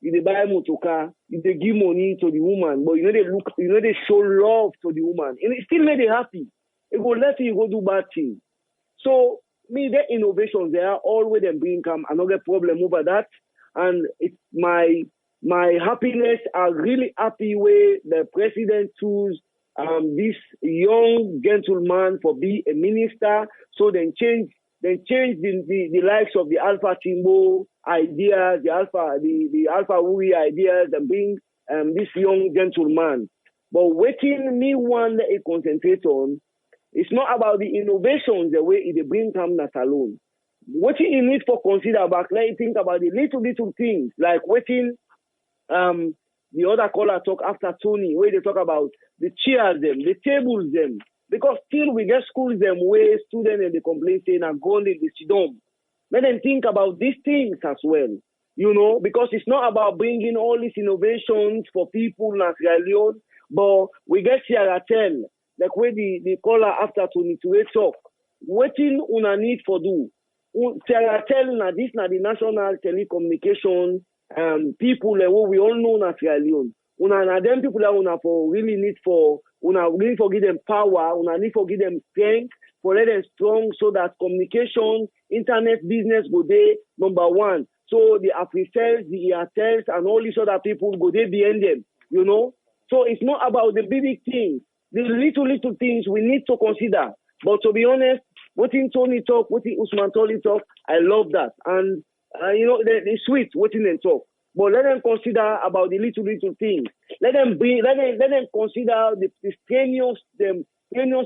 you buy motorcar, you give money to the woman, but they show love to the woman. And it still make you happy. It will let you go do bad things. So, the innovations, they are always them bring come another problem over that. And it's my happiness, I'm really happy with the president choose this young gentleman for be a minister. So then change the likes of the Alpha Timbo ideas, the Alpha Wui ideas, and bring this young gentleman. But waiting me one that it concentrate on, it's not about the innovations the way it bring come that alone. What you need for consider back, let you think about the little things, like waiting the other caller talk after Tony, where they talk about the chairs them, the tables them. Because still we get schools them where students and the complaint saying are going in the sidom. Let them think about these things as well. Because it's not about bringing all these innovations for people in Sierra Leone, but we get Sierra Tel, like where the caller after Tony to talk. Waiting una need for do. Sierra Tel na this na the national telecommunication people who we all know in Sierra Leone. Una na them people that una for really need for give them power, una need for give them strength, for let them strong so that communication, internet business go there number one. So the Africels, the Airtels, and all these other people go there behind them, So it's not about the big things. The little things we need to consider. But to be honest, what in Tony talk, what in Usman Toli talk, I love that. And it's sweet what in them talk. But let them consider about the little things. Let them consider the strenuous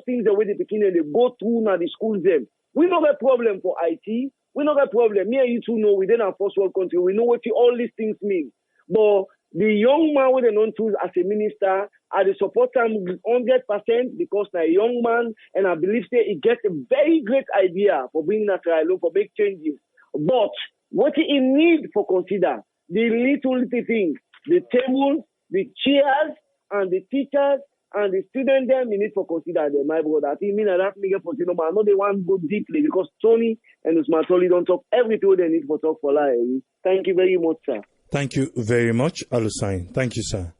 things the way they begin and they go through now the schools them. We don't have a problem for IT. We don't have a problem. Me and you two know within our first world country, we know what all these things mean. But the young man with the non-choose as a minister, I support him 100% because I'm a young man and I believe that he gets a very great idea for bringing us along for big changes. But what he need for consider, the little things, the tables, the chairs, and the teachers, and the students, them, you need to consider them, my brother. I think that me get for but I know they want to go deeply because Tony and Usman Toli don't talk everything they need for talk for life. Thank you very much, sir. Thank you very much, Alusain. Thank you, sir.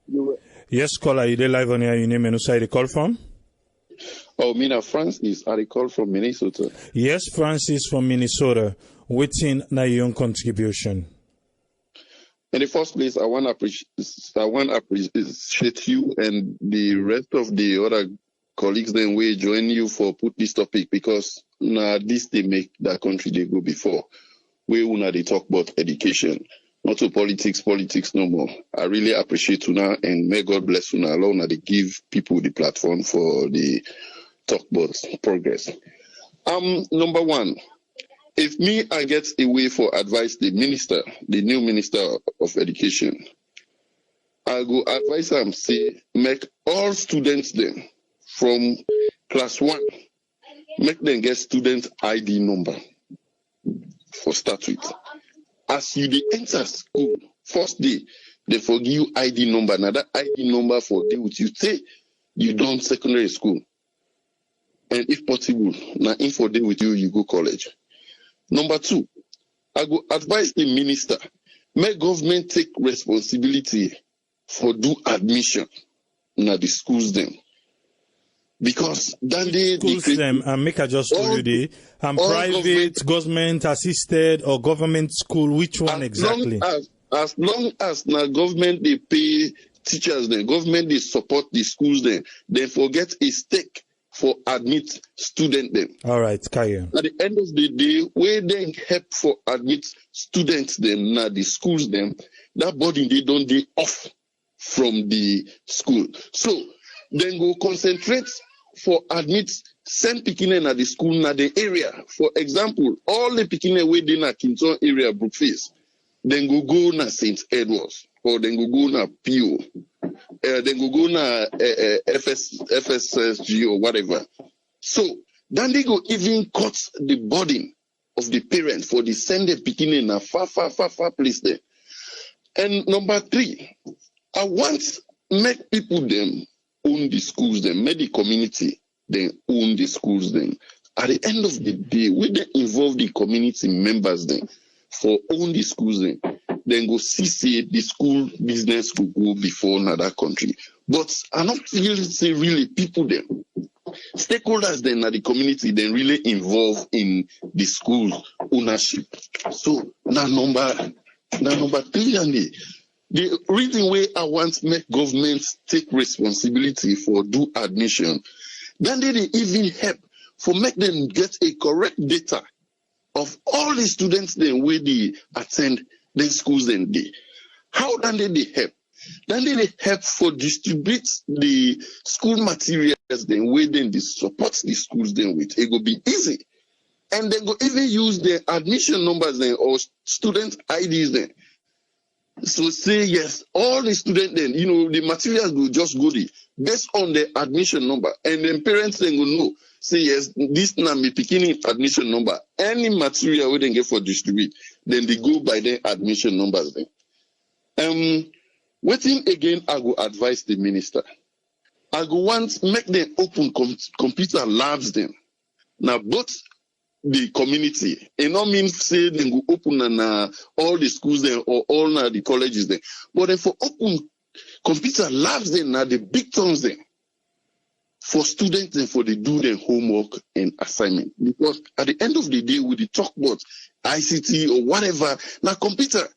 Yes, caller, you there live on here. You name and who side you call from? Oh, Mina Francis, I call from Minnesota. Yes, Francis from Minnesota. Waiting na your own contribution. In the first place, I want to appreciate you and the rest of the other colleagues then we join you for put this topic because this they make that country they go before. We they talk about education, not to politics no more. I really appreciate Una and may God bless Una alone that they give people the platform for the talk about progress. Number one. If I get a way for advice the new minister of education, I go advise them, say, make all students then from class 1, make them get student ID number for start with. As you enter school, first day, They forgive you ID number. Now that ID number for deal with you. Say you done secondary school. And if possible, now if for deal with you, you go college. Number 2, I go advise the minister, make government take responsibility for do admission na the schools them. Because then they schools them and make a just tell you the private, government assisted or government school, which one exactly? As long as now government they pay teachers, then government they support the schools, then they forget a stake for admit student them. All right, carry on. At the end of the day, where they help for admit students them now the schools them, that body they don't they off from the school. So then go concentrate for admit send Pikine at the school na the area. For example, all the Pikine where they na Kinton area Brookface, then go na St. Edwards, or then go na PO, then go na FSSG or whatever. So then they go even cut the burden of the parent for the send the Pikine na far place there. And number 3, I want make people them own the schools, then make the community then own the schools. Then at the end of the day, we then involve the community members then for own the schools. Then go see the school business could go before another country. But I not really say really people then stakeholders then at the community then really involved in the school ownership. So now number 3 and the reason why I want to make governments take responsibility for do admission, then they even help for make them get a correct data of all the students then where they attend the schools then they. How then they help? Then they help for distribute the school materials then where then they support the schools then with. It will be easy. And then go even use the admission numbers then or student IDs then. So say yes, all the students then, the materials will just go there based on the admission number. And then parents then will know, say yes, this now me picking admission number. Any material we then get for distribute, then they go by their admission numbers then. Waiting again, I go advise the minister. I go want make them open computer labs then. Now both the community. It not mean say they go open and all the schools there or all the colleges there. But then for open computer labs then now the big terms there for students and for they do their homework and assignment. Because at the end of the day, we talk about ICT or whatever. Now computer,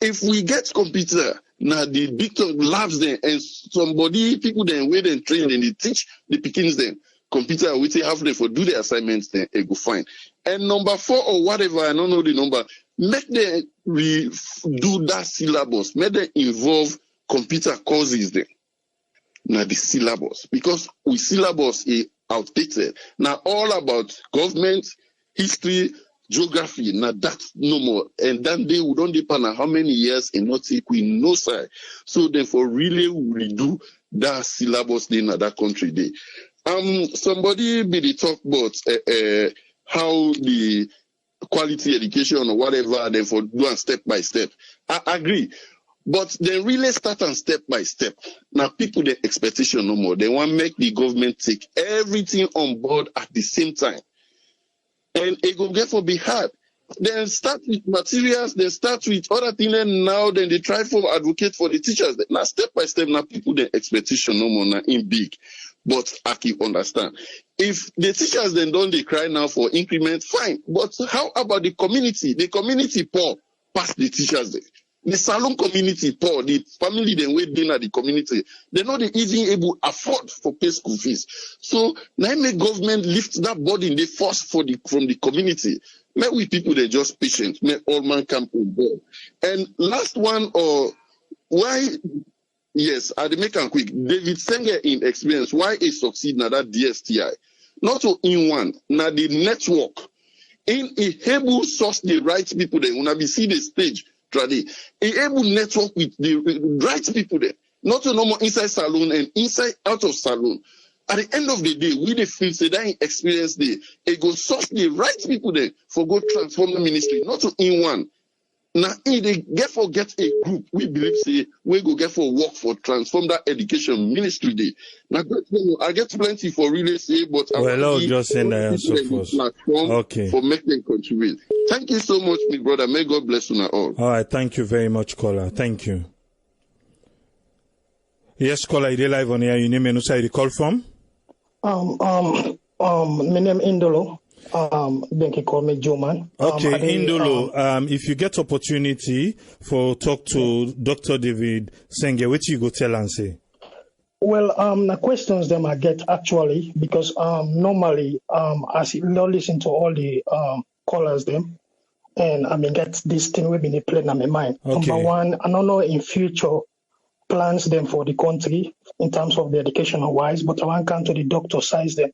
if we get computer, now the big term labs there and people then wait and train and they teach the pickings then. Computer, we have them for do the assignments, then it go fine. And number 4 or whatever, I don't know the number, make them do that syllabus, make them involve computer courses then. Now the syllabus, because we syllabus is outdated. Now all about government, history, geography, now that's no more. And then they would don't depend on how many years in not take we no side. So therefore really we do that syllabus in that country day. Somebody be talk about how the quality education or whatever, therefore do and step by step. I agree. But they really start and step by step. Now people the expectation no more. They want to make the government take everything on board at the same time. And it will get for be hard. Then start with materials, then start with other things, and now then they try for advocate for the teachers. Now step by step, now people the expectation no more now in big. But I can understand. If the teachers then don't they cry now for increment, fine. But how about the community? The community poor past the teachers there. The salon community poor, the family then wait dinner the community. They're not even able to afford for pay school fees. So now make government lift that burden they force from the community. Make we people they just patient, make all man come on board. And last one why yes, I make them quick. David Sengeh in experience, why it succeed now that DSTI? Not to in one, now the network. In a able source the right people there, when I be see the stage, a able network with the right people there. Not to no more inside salon and inside out of salon. At the end of the day, we the feel say that experience there, it go source the right people there for go transform the ministry, not to in one. Now, if they get a group, we believe say we go get for work for transform that education ministry day. Now, I get plenty for really say, but I I'll want just send that to platform for make them contribute. Thank you so much, my brother. May God bless you all. All right, thank you very much, caller. Thank you. Yes, caller, you live on here. You name and who you call from? My name Indolo. Benki call me Joman. Okay, Indolo. If you get opportunity for talk to Dr. David Sengeh, what you go tell and say? Well, the questions them I get actually because normally as you listen to all the callers them, and I mean get this thing we've been playing on my mind. Okay. Number one, I don't know in future plans them for the country in terms of the educational wise, but I want to come to the doctor size them.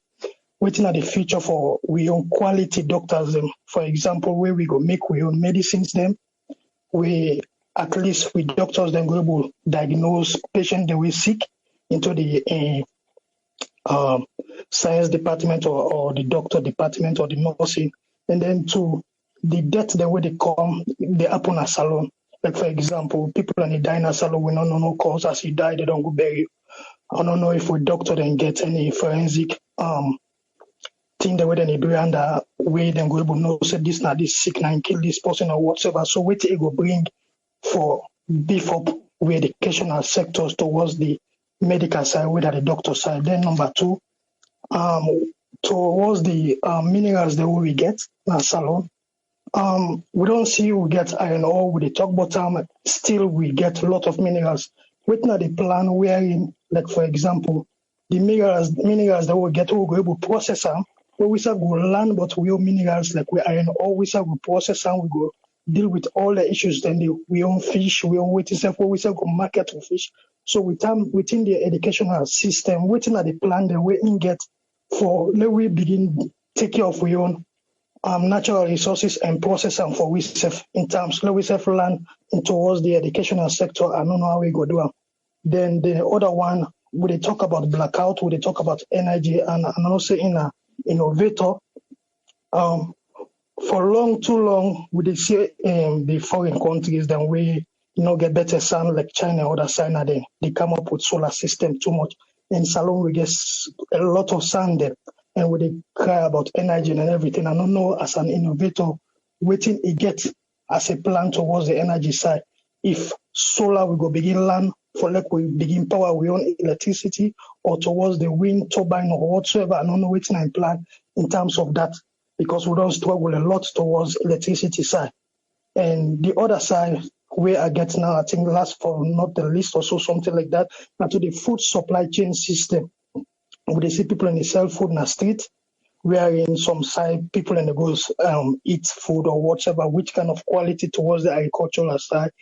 Waiting at the future for we own quality doctors them. For example, where we go make we own medicines them. We at least with doctors then go able diagnose patient that we sick into the science department or the doctor department or the nursing, and then to the death the way they come they happen at salon. Like for example, people in the die in a salon we don't know no cause as he died they don't go bury you. I don't know if we doctor then get any forensic thing the way they do and the way they go able to know say this not this sick and kill this person or whatever. So what it will bring for beef up with educational sectors towards the medical side, with the doctor side. Then number two, towards the minerals that we get in salon. We don't see we get iron ore with the talk about still we get a lot of minerals. Within the plan wherein, like for example, the minerals that we get we go able to process them. We say go learn but we own minerals like we iron ore, we say go process them, we go deal with all the issues, then we own fish, we own waiting stuff, we say go market for fish. So within the educational system, waiting at the plan that we get for let we begin take care of we own natural resources and process them for we self in terms let we self learn towards the educational sector. I don't know how we go do it. Then the other one, we talk about blackout, we talk about energy, and also in a innovator. For too long, we see the foreign countries then we get better sun like China or other China they come up with solar system too much. In Salon we get a lot of sun there, and we they cry about energy and everything. I don't know as an innovator, waiting it get as a plan towards the energy side. If solar we go begin land for like we begin power we own electricity or towards the wind turbine or whatsoever. I don't know waiting I plan in terms of that because we don't struggle a lot towards electricity side. And the other side where I get now, I think last for not the least or so something like that, now to the food supply chain system. We see people in the sell food in the street, where in some side people in the goes eat food or whatever, which kind of quality towards the agricultural side.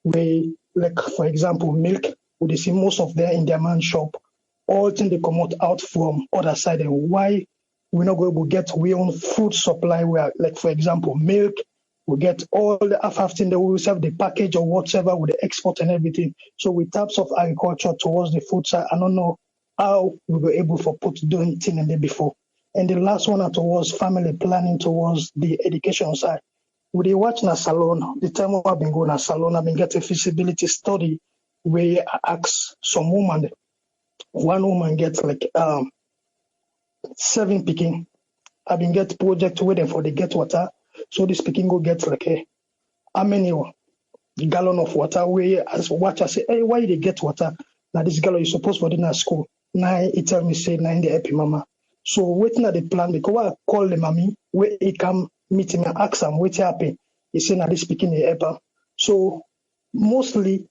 We like for example milk, we see most of them in their man shop, all things they come out from other side. And why we're not going to get we own food supply where like for example milk, we get all the after that we have the package or whatever with the export and everything. So with types of agriculture towards the food side, I don't know how we were able to put doing thing in there before. And the last one towards family planning towards the education side. We they watch na salon, the time I've been going to salon, I've been getting feasibility study where I ask some woman, one woman gets like 7 picking. I've been get project waiting for the get water. So this picking go get like how many gallon of water where as watch I say, hey, why they get water? Now this gallon is supposed for dinner school. Now it tell me say 9 the happy mama. So waiting at the plan because I call the mommy where he come meet him and ask him what happen. He say now this speaking the helper. So mostly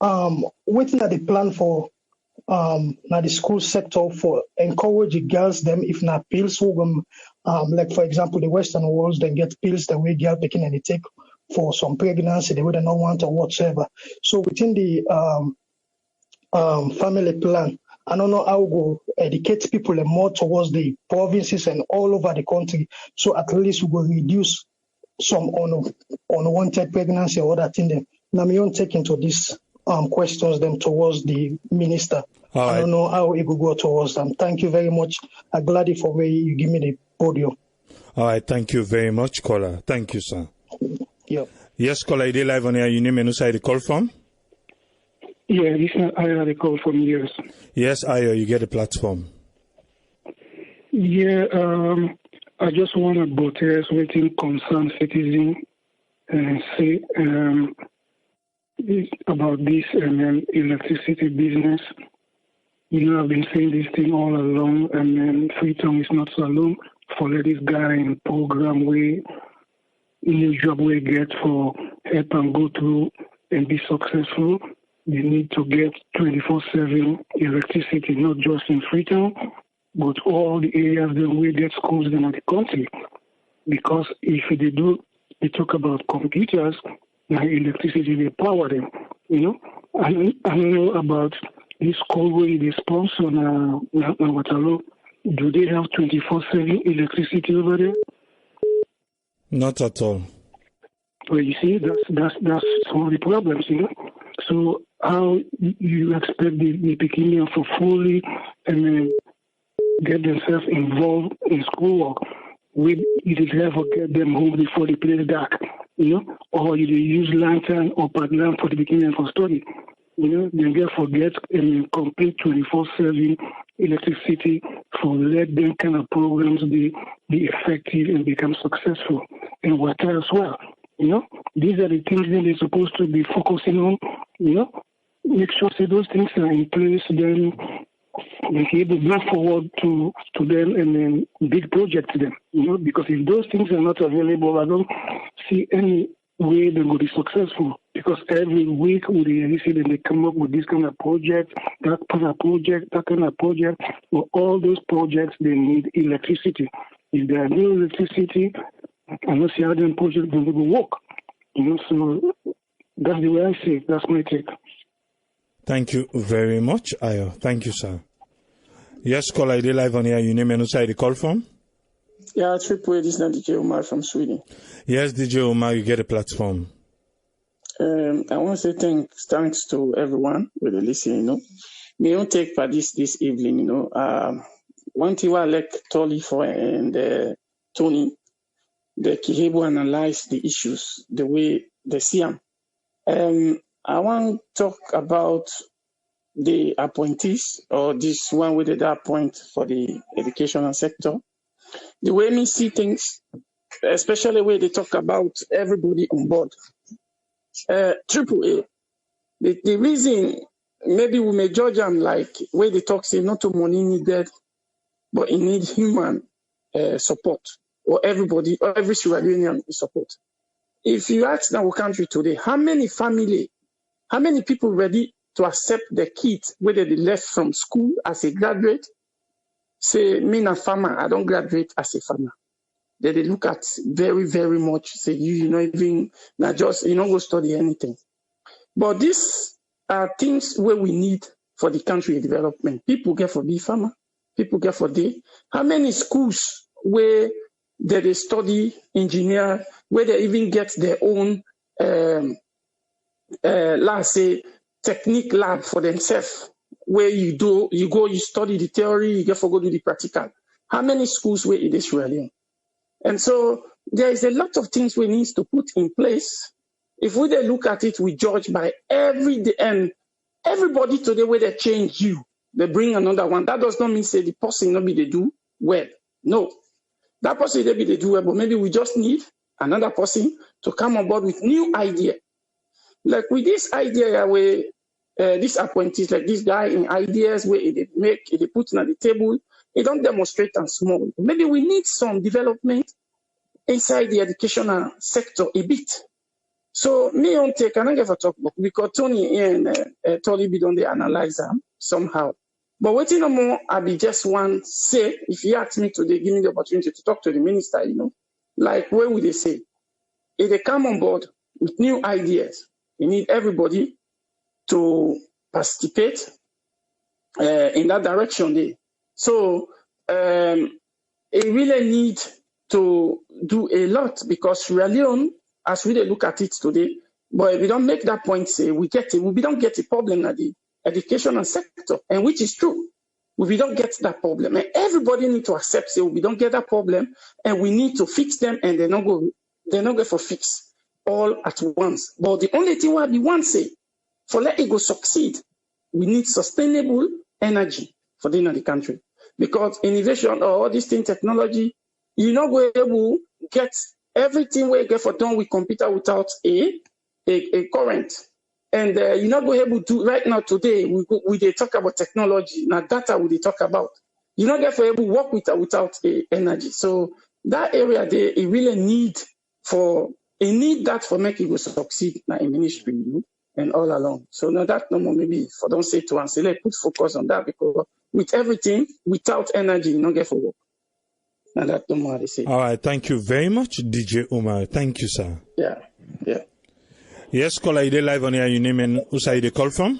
waiting at the plan for now the school sector for encourage the girls them if not pills who like for example the Western worlds then get pills the way girl picking and they take for some pregnancy they would not want or whatsoever. So within the family plan, I don't know how to educate people more towards the provinces and all over the country. So at least we will reduce some unwanted pregnancy or other thing. Now, me on take into these questions them towards the minister. I don't know how it will go towards them. Thank you very much. I'm glad for where you give me the podium. All right. Thank you very much, caller. Thank you, sir. Yeah. Yes, caller, you live on air. Your name and who side the call from? Yeah, this is Ayo, the call from years. Yes, Ayo, you get the platform. Yeah, I just want to protest waiting concerned citizen and say about this electricity business. You know, I've been saying this thing all along, and then Freetown is not so alone. For let this guy in program where new job we get for help and go through and be successful, you need to get 24/7 electricity, not just in Freetown, but all the areas that we get schools in the country. Because if they talk about computers, now electricity will power them. You know, I know about this school where they sponsor now Waterloo. Do they have 24/7 electricity over there? Not at all. Well, you see, that's some of the problems, you know. So how you expect the beginning to fully get themselves involved in schoolwork? You did never get them home before they play dark, you know, or you use lantern or padlock for the beginning for study. You know, they get forget and complete 24/7 electricity for let them kind of programs be effective and become successful. And water as well. You know, these are the things that they're supposed to be focusing on. You know, make sure that those things are in place, then they can able to move forward to them and then big project to them. You know, because if those things are not available, I don't see any way they will be successful. Because every week with the NEC, they come up with this kind of project, that kind of project. For all those projects, they need electricity. If there are no electricity, unless you have them project, they will work. You know, so that's the way I see it. That's my take. Thank you very much, Ayo. Thank you, sir. Yes, caller, you live on here. Your name and who side the call from? Yeah, Triple. This is DJ Omar from Sweden. Yes, DJ Omar, you get a platform. I want to say thanks to everyone with the listening. You know, me don't take part this evening. You know, one thing I like Tolly for and Tony, they can able analyze the issues the way they see them. I want to talk about the appointees or this one we did appoint for the educational sector. The way me see things, especially where they talk about everybody on board. AAA, the reason maybe we may judge them like where they talk say not to money needed, but it needs human support or everybody or every Sierra Leonean support. If you ask our country today, how many people ready to accept the kids whether they left from school as a graduate? Say me a farmer, I don't graduate as a farmer. They look at very, very much, say you know, even not just, you know, go study anything. But these are things where we need for the country development. People get for be farmer, people get for day. How many schools where they study engineer, where they even get their own, let's say, technique lab for themselves, where you study the theory, you get for go do the practical. How many schools where it is really? And so there is a lot of things we need to put in place. If we then look at it, we judge by every day, and everybody today where they change you, they bring another one. That does not mean say the person not be they do well. No, that person they be they do well, but maybe we just need another person to come on board with new idea. Like with this idea where these appointees, like this guy in ideas where they put on the table, they don't demonstrate and small. Maybe we need some development inside the educational sector a bit. So me on take, I don't give a talk book because Tony and Tolly be don't they analyze them somehow. But waiting no more, I be just one say, if you ask me today, give me the opportunity to talk to the minister, you know, like where would they say? If they come on board with new ideas, you need everybody to participate in that direction. So it really need to do a lot because Sierra Leone, as we look at it today, but if we don't make that point, say we don't get a problem at the educational sector, and which is true. We don't get that problem, and everybody need to accept say we don't get that problem, and we need to fix them, and they're not go for fix. all at once. But the only thing we want to say, for let it go succeed, we need sustainable energy for the country. Because innovation or all this thing, technology, you're not going to get everything we get for done with computer without a current. And you're not going to be able to, right now, today, we talk about technology, now data we talk about. You're not going to be able to work without energy. So that area, it really need that for making it succeed in ministry, and all along. So now that no more maybe for don't say to and say, let's put focus on that, because with everything, without energy, you don't get for work. Now that no more they say. All right, thank you very much, DJ Umar. Thank you, sir. Yeah. Yes, caller, you live on here. Your name and who side you call from?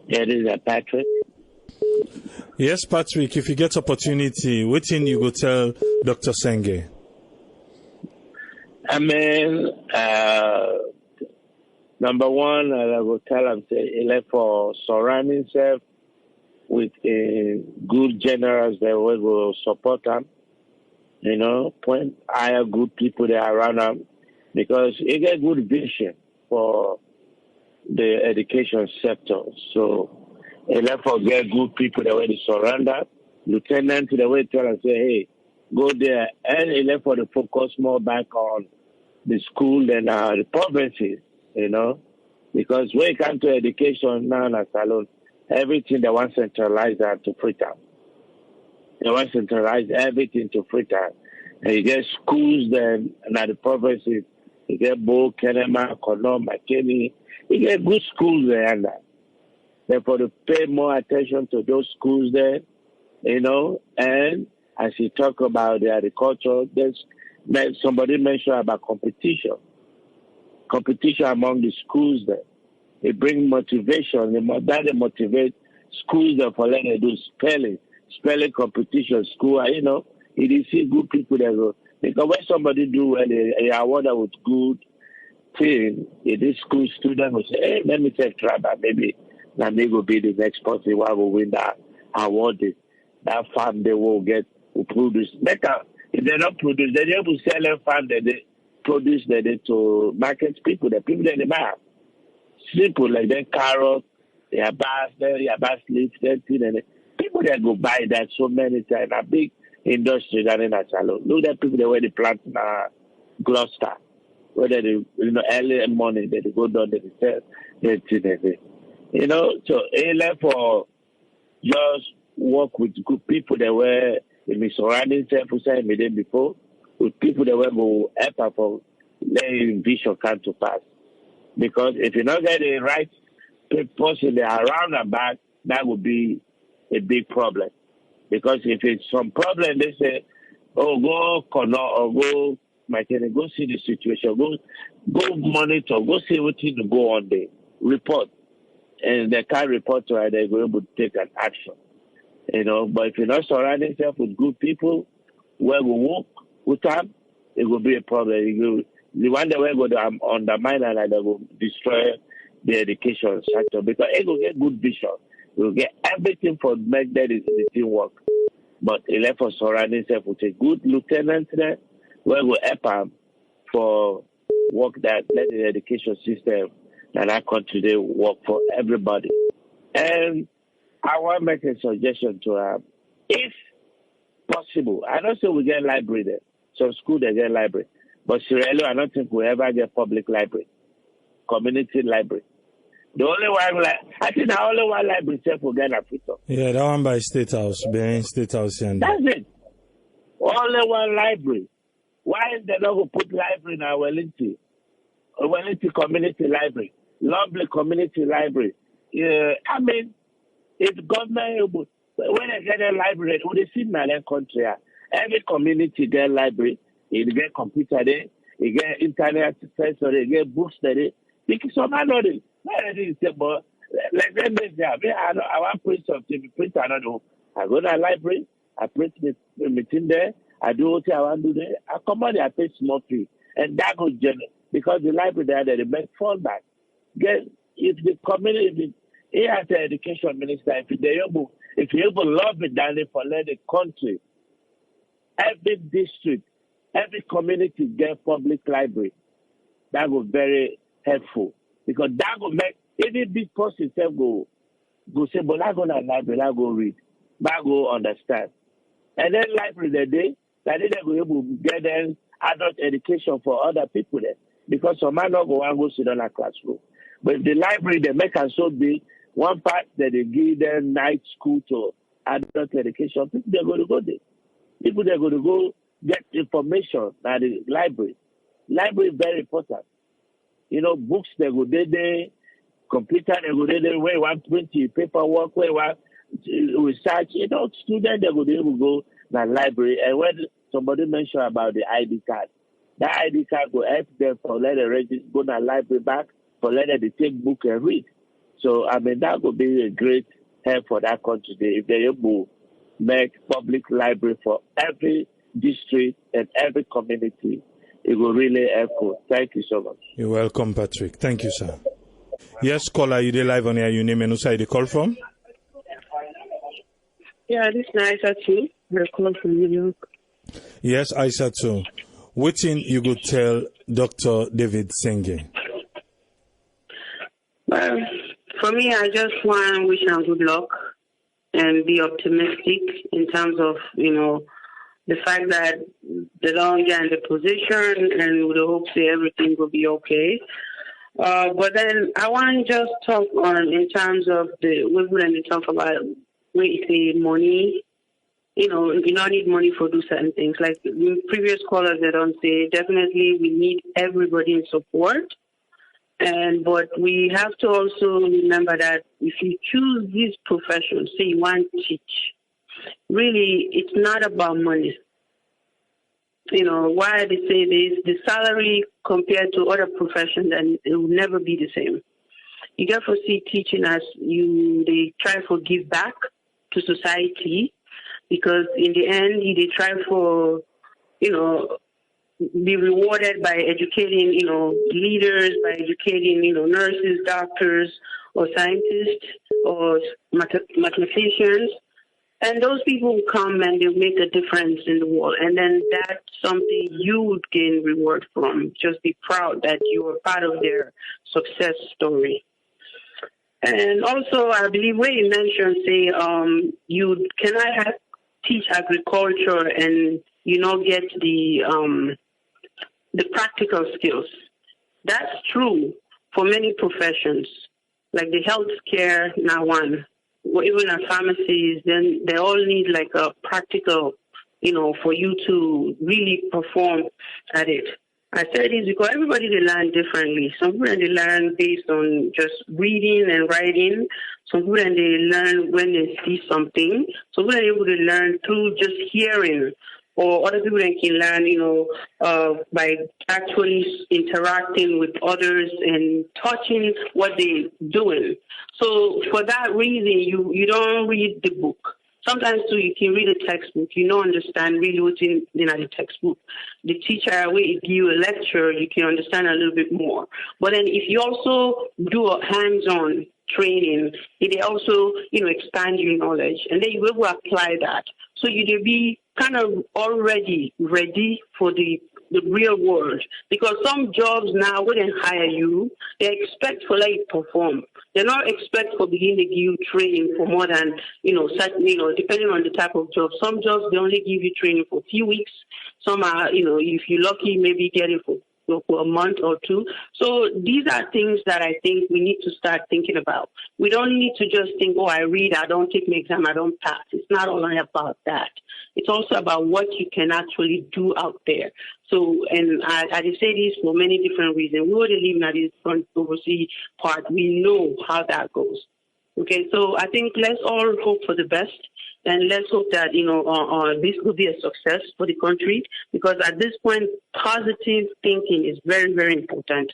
Yeah, this is Patrick. Yes, Patrick, if you get opportunity, what thing you go tell Dr. Sengeh? I mean, number one, I will tell him, say, for surrounding himself with good generals that will support him, point hire good people that are around him, because he get good vision for the education sector. So, for get good people that way to surround him, lieutenant to the way tell him, say, hey, go there, and for the focus more back on the school and the provinces, because when it comes to education now in Salon, everything they want centralized to Freetown. They want centralize everything to Freetown. And you get schools then in the provinces, you get Bo, Kenema, Kono, McKinney, you get good schools there and that. Therefore, to pay more attention to those schools there, and as you talk about the agriculture, somebody mentioned about competition among the schools there. It brings motivation. That motivate schools there for letting them do spelling competition, school. You see good people there go. Because when somebody do well, they award with good thing, this school student will say, hey, let me take try that maybe now they will be the next person who will win that award. That farm they will produce better. If they don't produce, they will sell a farm that they produce to market people, the people that they buy. Simple, like then carrots, their bars, their leaves, and people that go buy that so many times. A big industry that in Salon. Look at people that where they plant in Gloucester, where they early morning they go down they sell so for just work with good people that were in the surrounding self said me then before, with people that were go help for letting vision come to pass. Because if you not get the right person around and back, that would be a big problem. Because if it's some problem, they say, oh, go Kono or go McKinney, go see the situation, go monitor, go see what to go on there, report. And they can't report to her, they're able to take an action. But if you're not surrounding yourself with good people, where we work with them, it will be a problem. The one that we're going to undermine and that will destroy the education sector, because it will get good vision. It will get everything for make that is the teamwork. But it left for surrounding itself with a good lieutenant there, where we help them for work that let the education system and our country they work for everybody. And I want to make a suggestion to if possible, I don't say we get library there. Some school they get library. But Sierra Leone, I don't think we ever get public library, community library. The only one, I think the only one library itself will get a Africa. Yeah, that one by State House, behind State House. And that's it. Only one library. Why is they not going to put library in our Wellington Community Library, Lovely Community Library? I mean, if government, when they get a library, when they see in our country, every community get library. You get computer there, you get internet access, or you get books there. Because some are not it. But like them, I want to print something, print another. I go to the library, I print meeting there, I do what I want to do there. I come out there, I pay small fee. And that goes general. Because the library there, they make fallback. If the community, as the education minister, if you're able to love it down there for let the country, every district, every community get public library. that go very helpful because that go make even big person itself go say, but I go to library, I go read, but I go understand. And then library the day, that they go able to get them adult education for other people there. Because some man not go and go sit on a classroom. But if the library they make us so big, one part that they give them night school to adult education, people they're going to go there. People they're going to go get information at the library. Library is very important. You know, books they go there, computer they go there, where 120 paperwork, where research, you know, students they go there will go to the library. And when somebody mentioned about the ID card, that ID card will help them for let them register, go to the library back, for let them take book and read. So, I mean, that would be a great help for that country if they able to make public library for every district and every community. It will really help. Thank you so much. You're welcome, Patrick. Thank you, sir. Yes, caller, you there live on air. Your name and who side you call from? Yeah, this is Aisha too. We're calling from New York. Yes, Aisha too. What thing you could tell Dr. David Sengeh? Well, for me, I just want to wish him good luck and be optimistic in terms of, you know, the fact that they don't get in the position and with the hopes that everything will be okay. But then I want to just talk on in terms of when they talk about the money. You know, you don't need money for do certain things. Like previous callers, they don't say definitely we need everybody in support. But we have to also remember that if you choose this profession, say you want to teach, really it's not about money. You know, why they say this, the salary compared to other professions, and it will never be the same. You get to see teaching as they try to give back to society, because in the end, they try for, you know, be rewarded by educating, you know, leaders, by educating, you know, nurses, doctors, or scientists, or mathematicians. And those people will come and they'll make a difference in the world. And then that's something you would gain reward from. Just be proud that you are part of their success story. And also, I believe where you mentioned, say, you cannot teach agriculture and, you know, get the practical skills. That's true for many professions, like the healthcare, now one. Or even at pharmacies, then they all need like a practical, you know, for you to really perform at it. I say this because everybody they learn differently. Some people they learn based on just reading and writing. Some people they learn when they see something. Some people are able to learn through just hearing. Or other people that can learn, you know, by actually interacting with others and touching what they're doing. So for that reason, you don't read the book. Sometimes too, you can read a textbook. You don't understand really what's in the textbook. The teacher will give you a lecture, you can understand a little bit more. But then if you also do a hands-on training, it also, you know, expand your knowledge, and then you will apply that. So you'll be kind of already ready for the real world. Because some jobs now wouldn't hire you. They expect for like perform. They not expect for begin to give you training for more than, you know, depending on the type of job. Some jobs they only give you training for a few weeks. Some are, you know, if you're lucky, maybe get it for a month or two. So these are things that I think we need to start thinking about. We don't need to just think, oh, I read, I don't take my exam, I don't pass. It's not only about that. It's also about what you can actually do out there. So, and I say this for many different reasons. We already live in this front overseas part. We know how that goes. Okay, so I think let's all hope for the best. And let's hope that, you know, this will be a success for the country, because at this point, positive thinking is very, very important.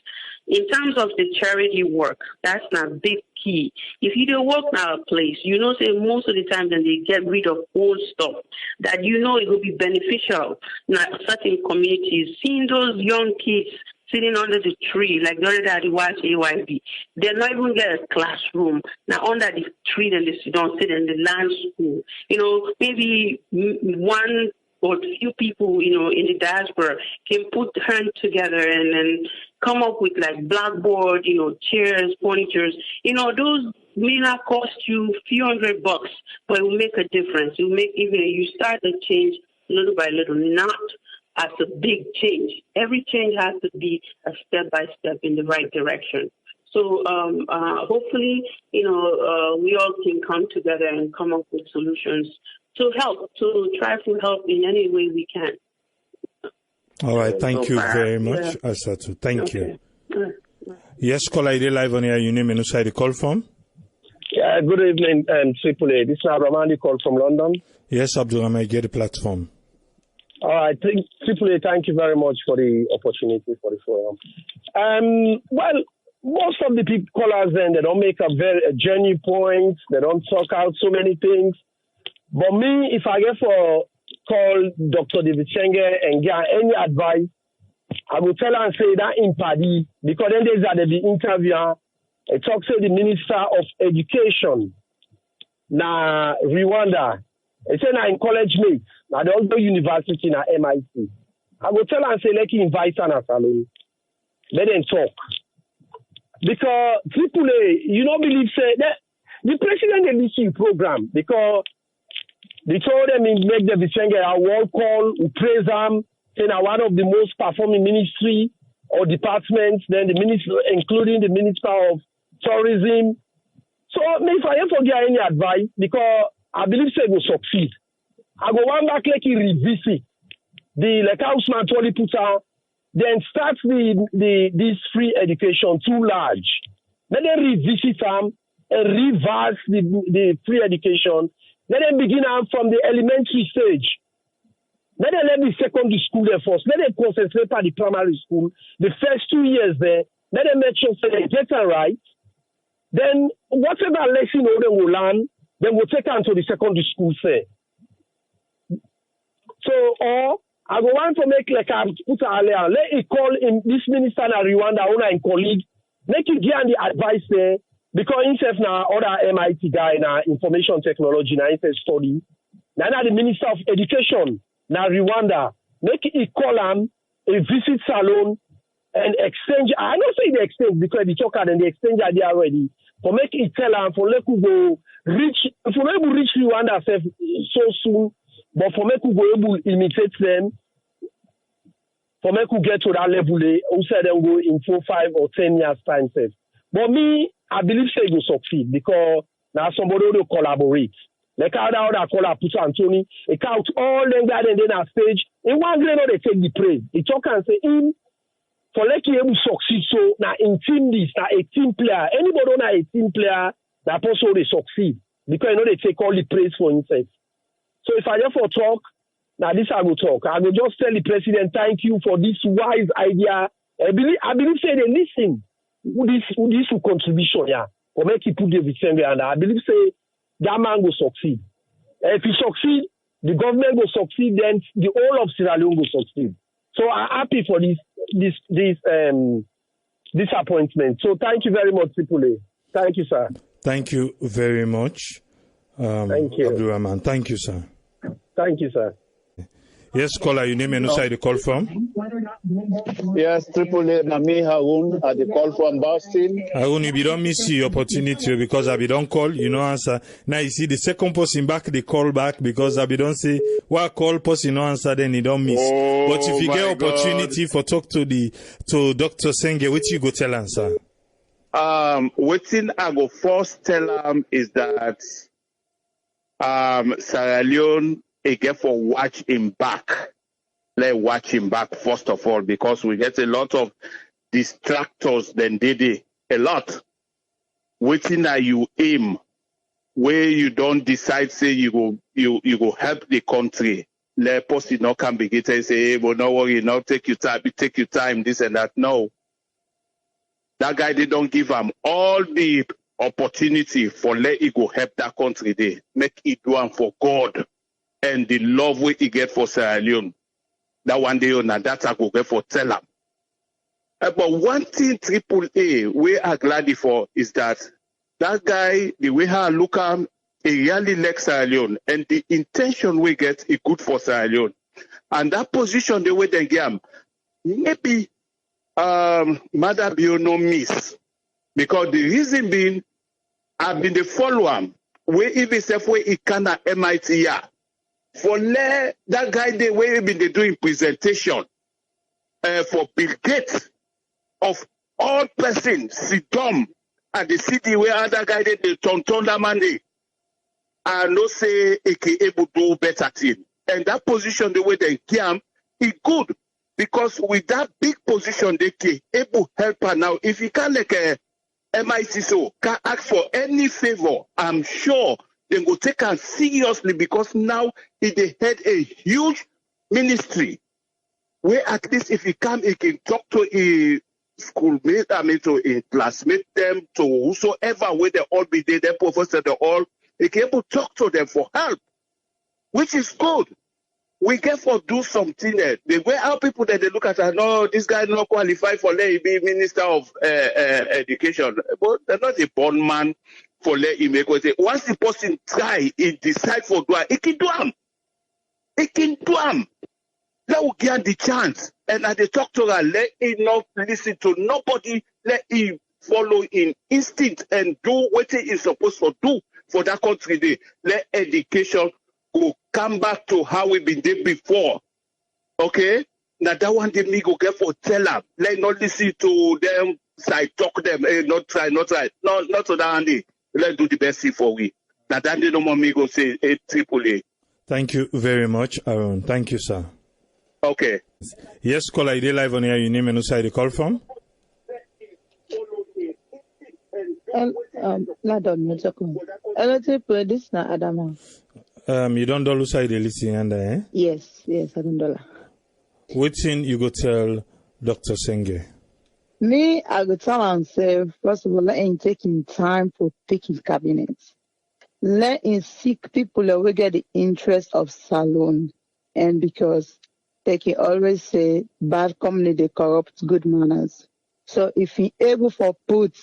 In terms of the charity work, that's not big key. If you do work now a place, you know, say most of the time then they get rid of old stuff that you know it will be beneficial in certain communities. Seeing those young kids sitting under the tree, like the other day at the AYB. They're not even get a classroom. Now under the tree, then they don't sit in the land school. You know, maybe one or few people, you know, in the diaspora can put hands together and come up with like blackboard, chairs, furnitures. Those may not cost you a few $100, but it will make a difference. It will make you start the change little by little, not as a big change. Every change has to be a step by step in the right direction. So hopefully, we all can come together and come up with solutions to try to help in any way we can. All right, thank you very much, Asatu. Thank you. Yes, caller, you live on here. Your name and where you call from? Yeah, good evening, Triple A. This is Abdurrahman call from London. Yes, Abdurrahman, get the platform. All right, Triple A, thank you very much for the opportunity for the forum. Well, most of the people callers then they don't make a genuine point. They don't talk out so many things. But me, if I get for call Dr. David Sengeh and get any advice, I will tell her and say that in Paddy, because then there's the interviewer. I talk to the Minister of Education, na Rwanda. I say na in college mates, na the other university na MIT. I will tell her and say, let you invite her na salon. Let them talk. Because AAA, you don't believe say that the president they listen program because they told them in make the Sengeh a world call, we praise them, saying one of the most performing ministry or departments, then the minister, including the Minister of Tourism. So if I ever get any advice, because I believe say will succeed. I go one back like he revisit the like how Usman Toli put out, then start this free education too large. Let them revisit them and reverse the free education. Let them begin from the elementary stage. Let them let the secondary school there first. Let them concentrate on the primary school. The first 2 years there, let them make sure they get it right. Then whatever lesson they will learn, then we'll take them to the secondary school say. So, or I go want to make like I put earlier, let it call in this minister in Rwanda, owner and colleague, make it give the advice there, because himself now other MIT guy now information technology now himself study. Now the Minister of Education now Rwanda, make it call him a visit salon and exchange. I don't say the exchange because the talk and the exchange are there already. For make it tell him for let you go reach for able reach Rwanda so soon. But for me, we go able to imitate them, for me, we get to that level, who said them go in 4, 5, or 10 years time. But me, I believe they will succeed because now somebody will collaborate. Like how that caller put Anthony, it count all them guys and then on stage. In one grade, they take the praise. It talk and say, for let you able to succeed. So now in team this, now a team player, anybody now a team player, that also they succeed because they take all the praise for himself. So if I therefore talk, now this I will talk. I will just tell the president, thank you for this wise idea. I believe say they listen. This contribution, yeah. For make it put the Sengeh and I believe say that man will succeed. If he succeed, the government will succeed, then the whole of Sierra Leone will succeed. So I'm happy for this appointment. So thank you very much, AAA. Thank you, sir. Thank you very much. Thank you. Abdurrahman. Thank you, sir. Thank you, sir. Yes, caller, your name and where you call from? Yes, AAA, Nami Harun at the call from Boston. Harun, if you don't miss the opportunity because I don't call, you know, answer. Now you see the second person back, they call back because I don't say, well, call person no answer, then you don't miss. But if you get opportunity for talk to Dr. Sengeh, what you go tell answer? What thing I go first tell him is that Sierra Leone again for watch him back. Let's watch him back first of all because we get a lot of distractors then did a lot. Waiting that you aim where you don't decide say you go help the country. Let person not come begin and say, hey, but no worry, now take your time, this and that. No. That guy they don't give him all the opportunity for let it go help that country there. Make it do one for God and the love we he get for Sierra Leone. That one day on that I go get for tell him. But one thing AAA we are glad for is that guy, the way I look at him, he really likes Sierra Leone and the intention we get is good for Sierra Leone. And that position the way they get him, maybe Mother Bio no miss. Because the reason being, I've been the follower, where even self where he can at MIT, yeah. For that guy, the way he been doing presentation for Bill Gates of all persons, sit down at the city where other guy they turn that money. I know say he can able to do better thing. And that position, the way they came, is good. Because with that big position, they can able help her now. If you can like a MIT so can ask for any favor, I'm sure they will take her seriously because now they had a huge ministry where at least if he can talk to a schoolmate, to a classmate, them to whosoever where they all be there, their professor, they all. He can able to talk to them for help, which is good. We can for do something there. The way our people that they look at, no, this guy not qualified for let him be minister of education, but they're not a born man for let him make. Once the person try, he decide for do it, he can do him. He can do him. Let will get the chance, and as they talk to her, let him not listen to nobody. Let him follow in instinct and do what he is supposed to do. For that country, they let education go come back to how we been there before. Okay? Now that one they me go get for tell them. Let not listen to them, side talk them, not try. Not to that Andy. Let's do the best thing for we. Now that they no more me go say AAA. Thank you very much, Aaron. Thank you, sir. Okay. Yes, caller, you live on here. Your name and who side you call from? This is not Adama. You don't do side the listening under, eh? Yes, I don't do. What thing you go tell Dr. Sengeh? Me, I go tell him, say, first of all, let him take him time for picking cabinets. Let him seek people that will get the interest of salon. And because they can always say, bad company, they corrupt good manners. So if he able for put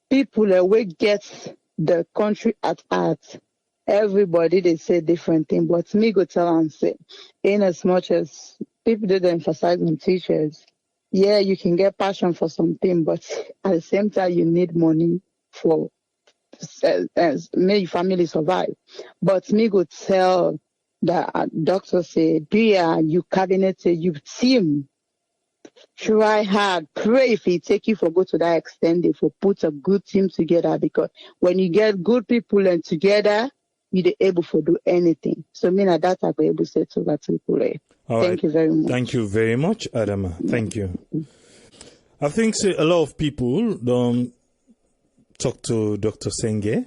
people that will get the country at heart, everybody, they say different thing. But me go tell and say, in as much as people did emphasize on teachers, yeah, you can get passion for something, but at the same time, you need money for make your family survive. But me go tell the doctor say, dear, you cabinet, you team, try hard, pray if he take you for go to that extent, if you put a good team together, because when you get good people and together, you're able to do anything. So me na that I be able to say to that people. Thank you very much. Thank you very much, Adama. Thank you. I think a lot of people don't talk to Dr. Sengeh.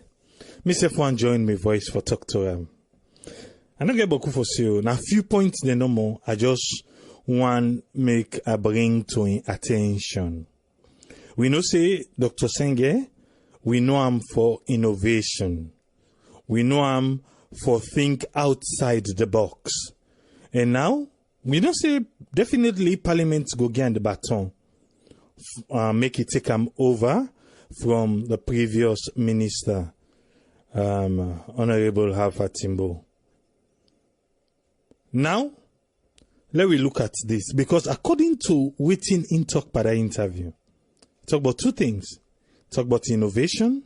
Mr. Fwan join me voice for talk to him. I don't get beaucoup for you. Now, few points they no more. I just want make a bring to him attention. We know say Dr. Sengeh, we know him for innovation. We know him for think outside the box. And now, we don't say definitely Parliament go get the baton. Make it take him over from the previous minister, Honorable Halfa Timbo. Now, let me look at this, because according to Waiting in Talk by the interview, talk about two things. Talk about innovation,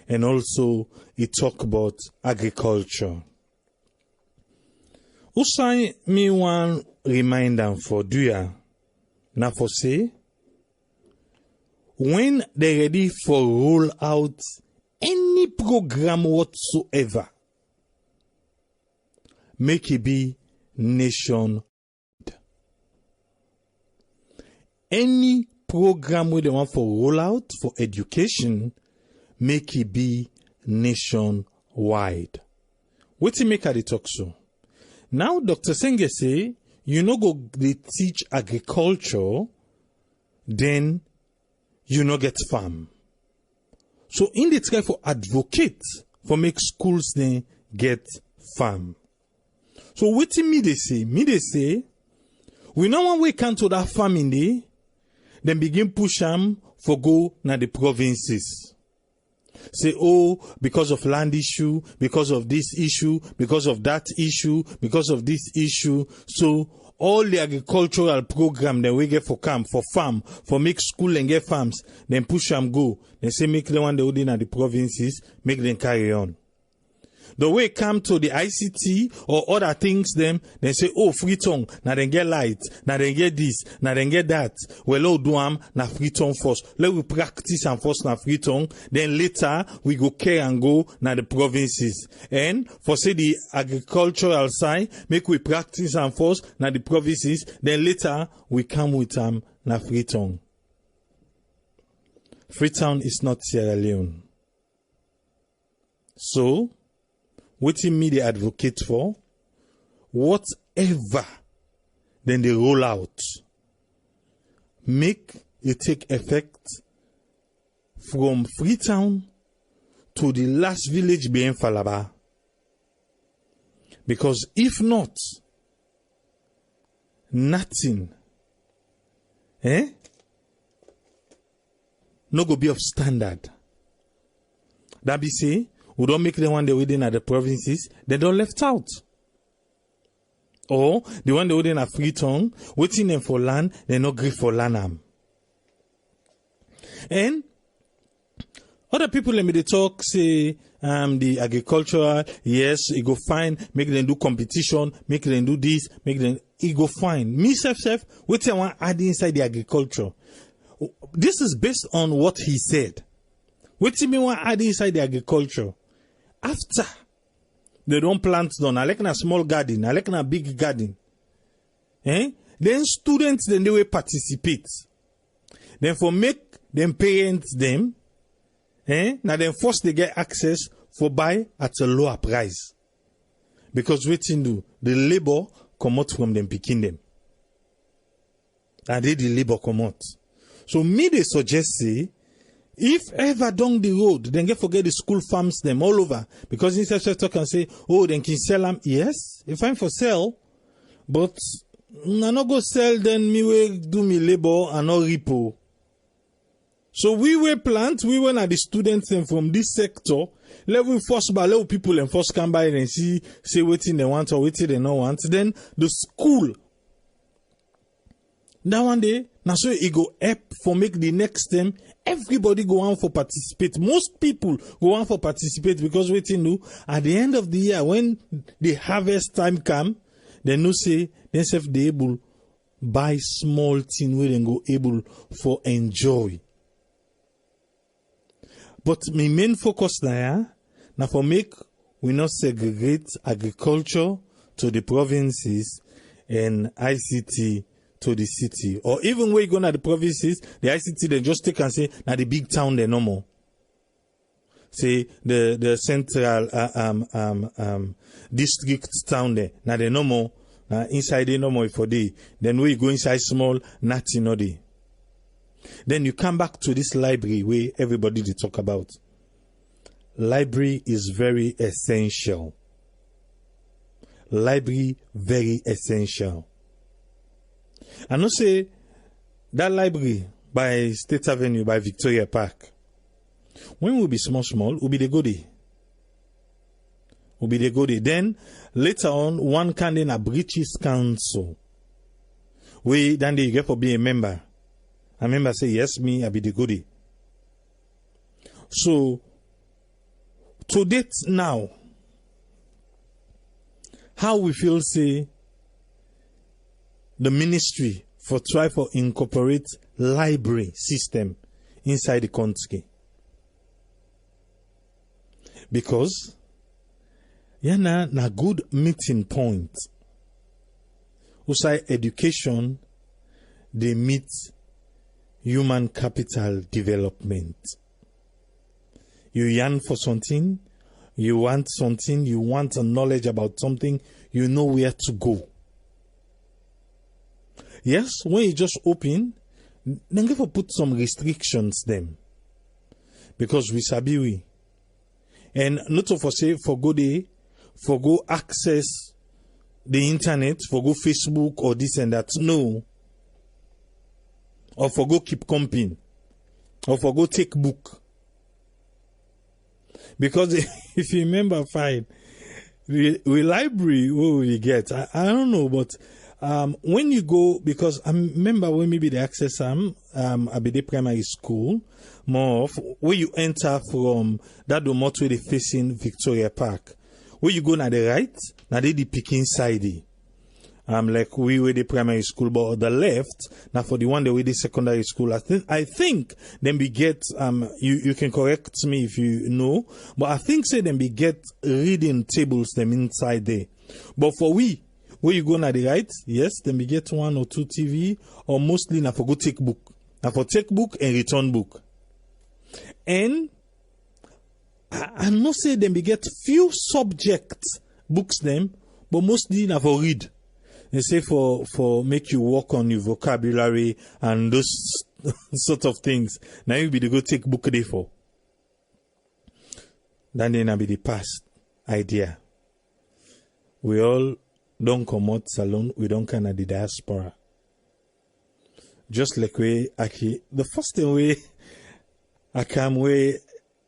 and also it talk about agriculture. Usai me one reminder for Duya, now for say, when they're ready for roll out any program whatsoever, make it be nation. Any program where they want for rollout for education, make it be nationwide. What to make at the talk so? Now Dr. Sengeh say, you know go they teach agriculture, then you no get farm. So in the try for advocate for make schools then get farm. So what me they say? Me they say, we know when we come to that farming day, then begin push them for go na the provinces. Say, oh, because of land issue, because of this issue, because of that issue, because of this issue. So all the agricultural program that we get for camp, for farm, for make school and get farms, then push them go. Then say make the one they holding at the provinces, make them carry on. The way it come to the ICT or other things, them, they say, oh, free tongue, now then get light, now then get this, now then get that. Well, oh, do na free tongue first. Let we practice and first na free tongue. Then later, we go care and go na the provinces. And for say the agricultural side, make we practice and first na the provinces. Then later, we come with na free tongue. Freetown is not Sierra Leone. So, waiting me they advocate for, whatever then they roll out, make it take effect from Freetown to the last village being Falaba. Because if not, nothing, no go be of standard. That be say, we don't make the one they within at the provinces, they don't left out. Or the one they within a Freetown, waiting them for land, they not agree for land. And other people let me they talk, say the agricultural, yes, it go fine, make them do competition, make them do this, make them it go fine. Me self, waiting one add inside the agriculture. This is based on what he said. Waiting me one add inside the agriculture. After they don't plant down, I like a small garden, I like a big garden. Then students then they will participate. Then for make them parents them, now then first they get access for buy at a lower price. Because waiting do the labor come out from them picking them. And they the labor come out. So me they suggest say, if ever down the road, then get forget the school farms them all over. Because instead of talk and say, oh, then can sell them. Yes, if I'm for sale, but I not go sell, then me will do me labor and not repo. So we will plant, we were at the students and from this sector, let we first buy, let people and first come by and see, say what they want or what they don't want. Then the school, that one day, now so it go up for make the next time, everybody go on for participate. Most people go on for participate because waiting do at the end of the year when the harvest time come, they no say themselves they able buy small thing where they go able for enjoy. But my main focus now for make we not segregate agriculture to the provinces and ICT to the city. Or even when you go to the provinces, the ICT they just take and say, now the big town they no more. Say the central district town there. Now they no more. Now inside they no more for day. Then when you go inside small, nothing no day. Then you come back to this library where everybody they talk about. Library is very essential. Library very essential. I know say that library by State Avenue, by Victoria Park, when we be small, we be the goodie. We be the goodie. Then later on, one can in a British Council. Then they get for being a member. A member say, yes, me, I be the goodie. So, to date now, how we feel say the ministry for try for incorporate library system inside the country. Because na good meeting point. Usai education, they meet human capital development. You yearn for something, you want something, you want a knowledge about something, you know where to go. Yes, when you just open, then give put some restrictions them. Because we sabi we. And not for say for go there, for go access the internet, for go Facebook or this and that. No. Or for go keep comping. Or for go take book. Because if you remember fine, we library, what we get, I don't know, but when you go, because I remember when maybe the access Abede Primary School, more of, where you enter from that motorway they facing Victoria Park. Where you go na the right, na the picking side. Like we were the primary school, but on the left, now for the one that we the secondary school, I think then we get, you can correct me if you know, but I think say then we get reading tables them inside there. But for we, where you go na the right, yes, then we get 1 or 2 TV, or mostly na for go take book. Now for take book and return book. And I must say then we get few subject books them, but mostly na for read. They say for make you work on your vocabulary and those sort of things. Now you be the go take book day for. Then be the past idea. We all don't come out salon, we don't kind of the diaspora. Just like we the first thing we I come way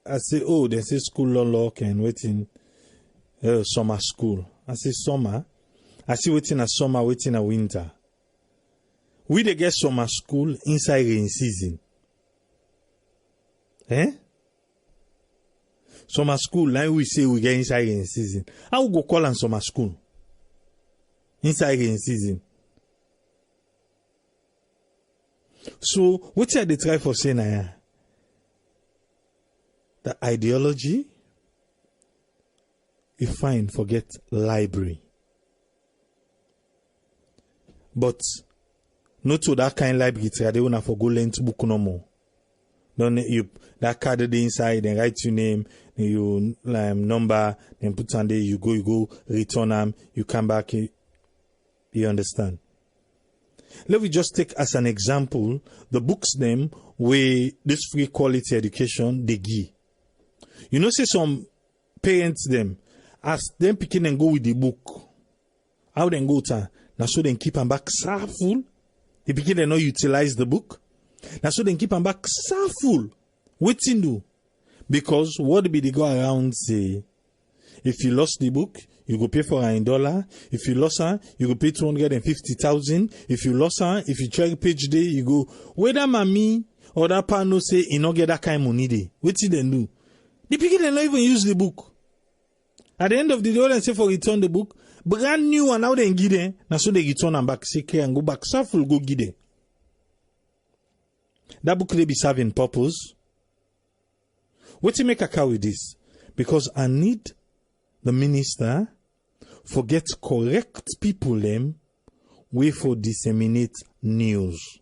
I say, oh, they say school lock and waiting summer school. I say summer. I see waiting a summer, waiting a winter. We dey get summer school inside rain season. Summer school, like we say we get inside rain season. How we go call on summer school? Inside rain season. So, what are they try for saying now? The ideology, you find, forget library. But not to that kind of library, they won't for go lent book no more. Don't you that card the inside, then write your name, then you number, then put on there, you go, return them, you come back, you understand. Let me just take as an example the books them where this free quality education they give. You know, say some parents them as them picking and go with the book. How they go to now so they keep them back so full. The picking they not utilize the book. Now so they keep them back so full. Waiting do. Because what be they go around say, if you lost the book, you go pay for $1. If you lost her, you go pay 250,000. If you lost her, if you check page day, you go, whether mommy or that partner say, you not get that kind of money day. What did they do? The people they not even use the book. At the end of the day, they say for return the book, brand new one, now they give them. Now so they return and back, say, and go back, so full go give them. That book they be serving purpose. What you make a car with this? Because I need the minister forget correct people them way for disseminate news.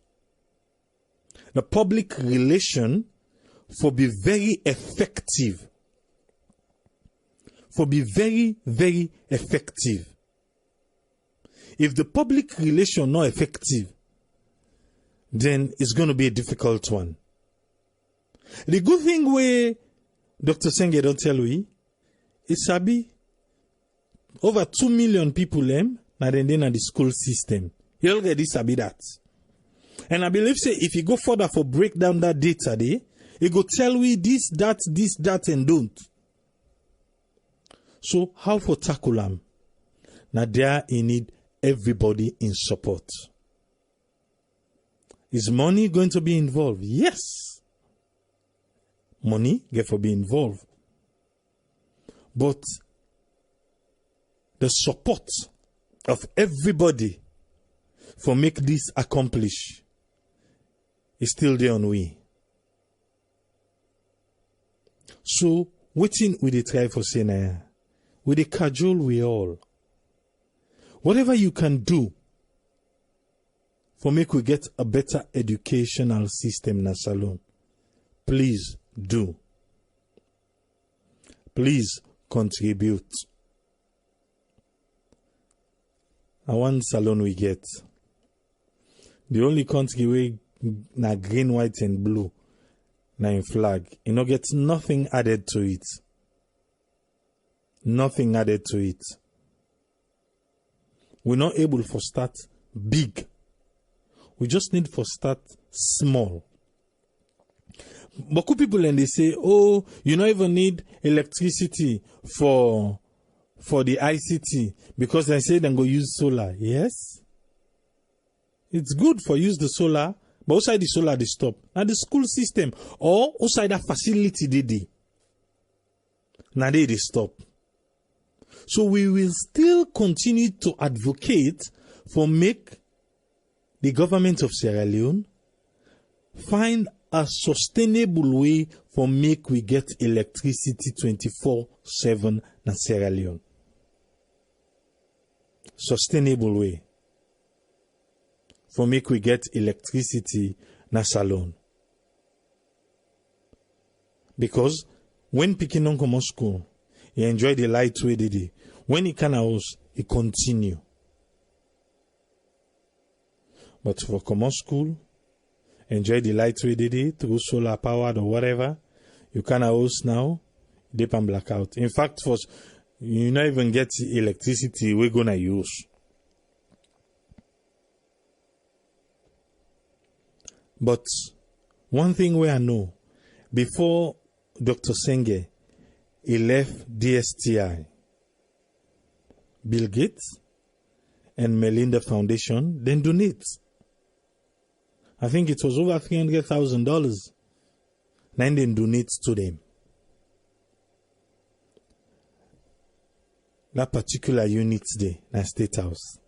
The public relation for be very effective. For be very, very effective. If the public relation not effective, then it's going to be a difficult one. The good thing where Dr. Sengeh don't tell we, it's sabi over 2 million people now then in the school system. You already sabi that. And I believe say if you go further for break down that data there, it go tell we this, that, and don't. So how for tackle them? Now there you need everybody in support. Is money going to be involved? Yes. Money get for be involved. But the support of everybody for make this accomplish is still there on we. So, waiting with the try for saying, with the cajole we all. Whatever you can do for make we get a better educational system in a salon, please do. Please contribute. And one salon we get. The only country we na green, white, and blue na in flag. You know, get nothing added to it. Nothing added to it. We're not able to start big. We just need to start small. But people and they say, oh, you don't even need electricity for the ICT because they say they go use solar. Yes, It's good for use the solar, but outside the solar they stop. Now the school system or outside that facility they. Now they stop. So we will still continue to advocate for make the government of Sierra Leone find a sustainable way for make we get electricity 24/7 in Sierra Leone. Sustainable way for make we get electricity in Salone. Because when picking on come school, he enjoy the light way they did. When he can house, he continue. But for common school, enjoy the light way they did through solar powered or whatever. You can house now, dip and blackout. In fact, for you not even get electricity we're gonna use. But one thing we I know, before Dr. Sengeh, he left DSTI, Bill Gates and Melinda Foundation, then donate. I think it was over $300,000. Then they donate to them. That particular unit there, na State House.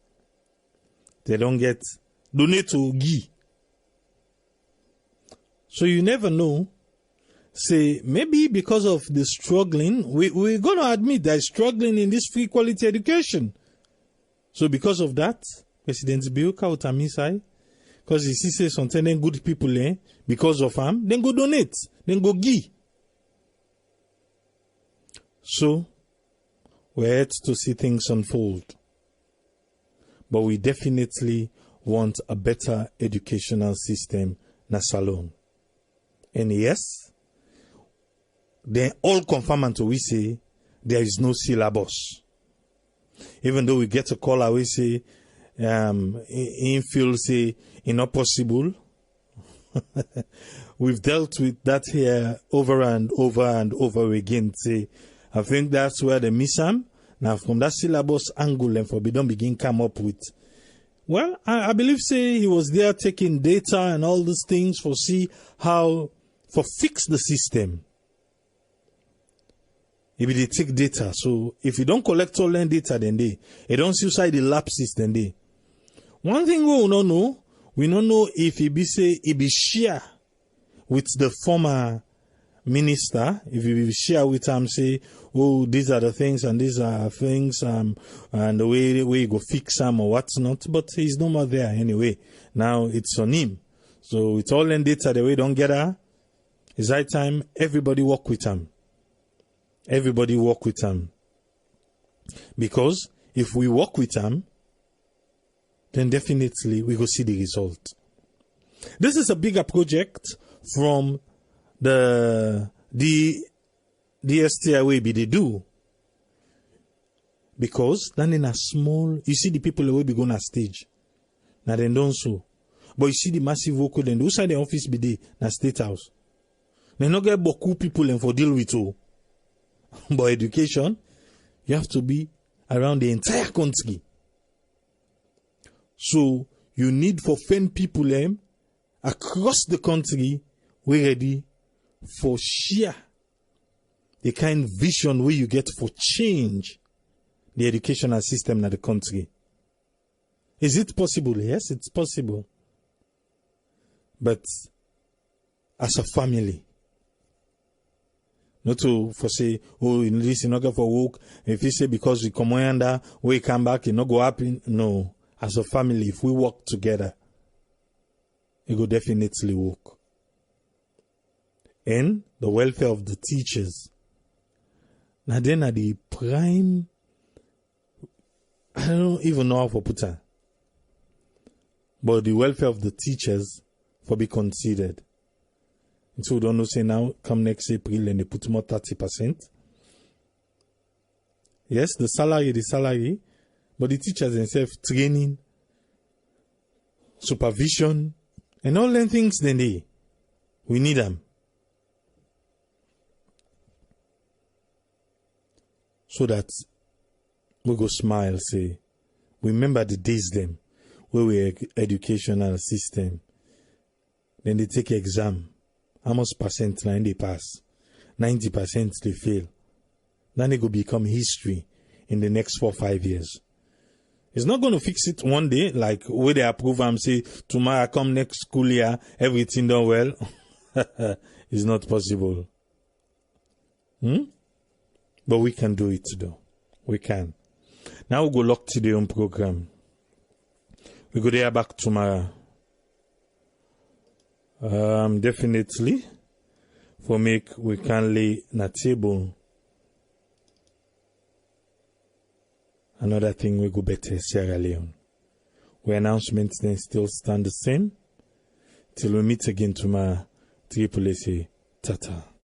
They don't get donate to Guy. So you never know. Say, maybe because of the struggling, we're going to admit that struggling in this free quality education. So because of that, President Biuka Utamisai, because he sees something good people, because of him, then go donate, then go give. So, we're yet to see things unfold. But we definitely want a better educational system in Salone. And yes, they all confirm until we say there is no syllabus. Even though we get a call, we say, infill say, it's not possible. We've dealt with that here over and over and over again. Say, I think that's where they miss them. Now, from that syllabus angle, and for we don't begin come up with. Well, I believe, say, he was there taking data and all these things for see how, for fix the system. If they take data, so if you don't collect all that data, then they don't suicide the lapses, then they. One thing we don't know, we don't know if he be share with the former minister, if he share with him, say, oh, these are the things and these are things, and the way you go fix them or what's not, but he's no more there anyway. Now it's on him. So it's all in data, the way don't get her. It's high time everybody work with him. Everybody work with him. Because if we work with him, then definitely we go see the result. This is a bigger project from the STI way they do. Because then in a small, you see the people who will be going on stage. Now they don't so. But you see the massive vocal and outside the office be there, na State House. They not get beaucoup people and for deal with all. But education, you have to be around the entire country. So you need for 10 people across the country, we're ready for share the kind of vision where you get for change the educational system in the country. Is it possible? Yes, it's possible. But as a family, not to for say, oh, in this, you're not going for work. If you say because we come under, we come back, it not go happen. No. As a family, if we work together, it will definitely work. And the welfare of the teachers. Now then at the prime, I don't even know how to put it. But the welfare of the teachers for be considered. And so we don't know, say now, come next April and they put more 30%. Yes, the salary, but the teachers themselves training, supervision, and all them things then we need them. So that we go smile, say, remember the days them where we educational system. Then they take exam. How much percent now they pass? 90% they fail. Then they go become history in the next 4 or 5 years. It's not going to fix it one day, like where they approve and say, tomorrow come next school year, everything done well. It's not possible. But we can do it though. We can. Now we go lock today on program. We go there back tomorrow. Definitely. For make we can lay na table. Another thing we go better Sierra Leone. Our announcements then still stand the same. Till we meet again tomorrow. Triple say tata.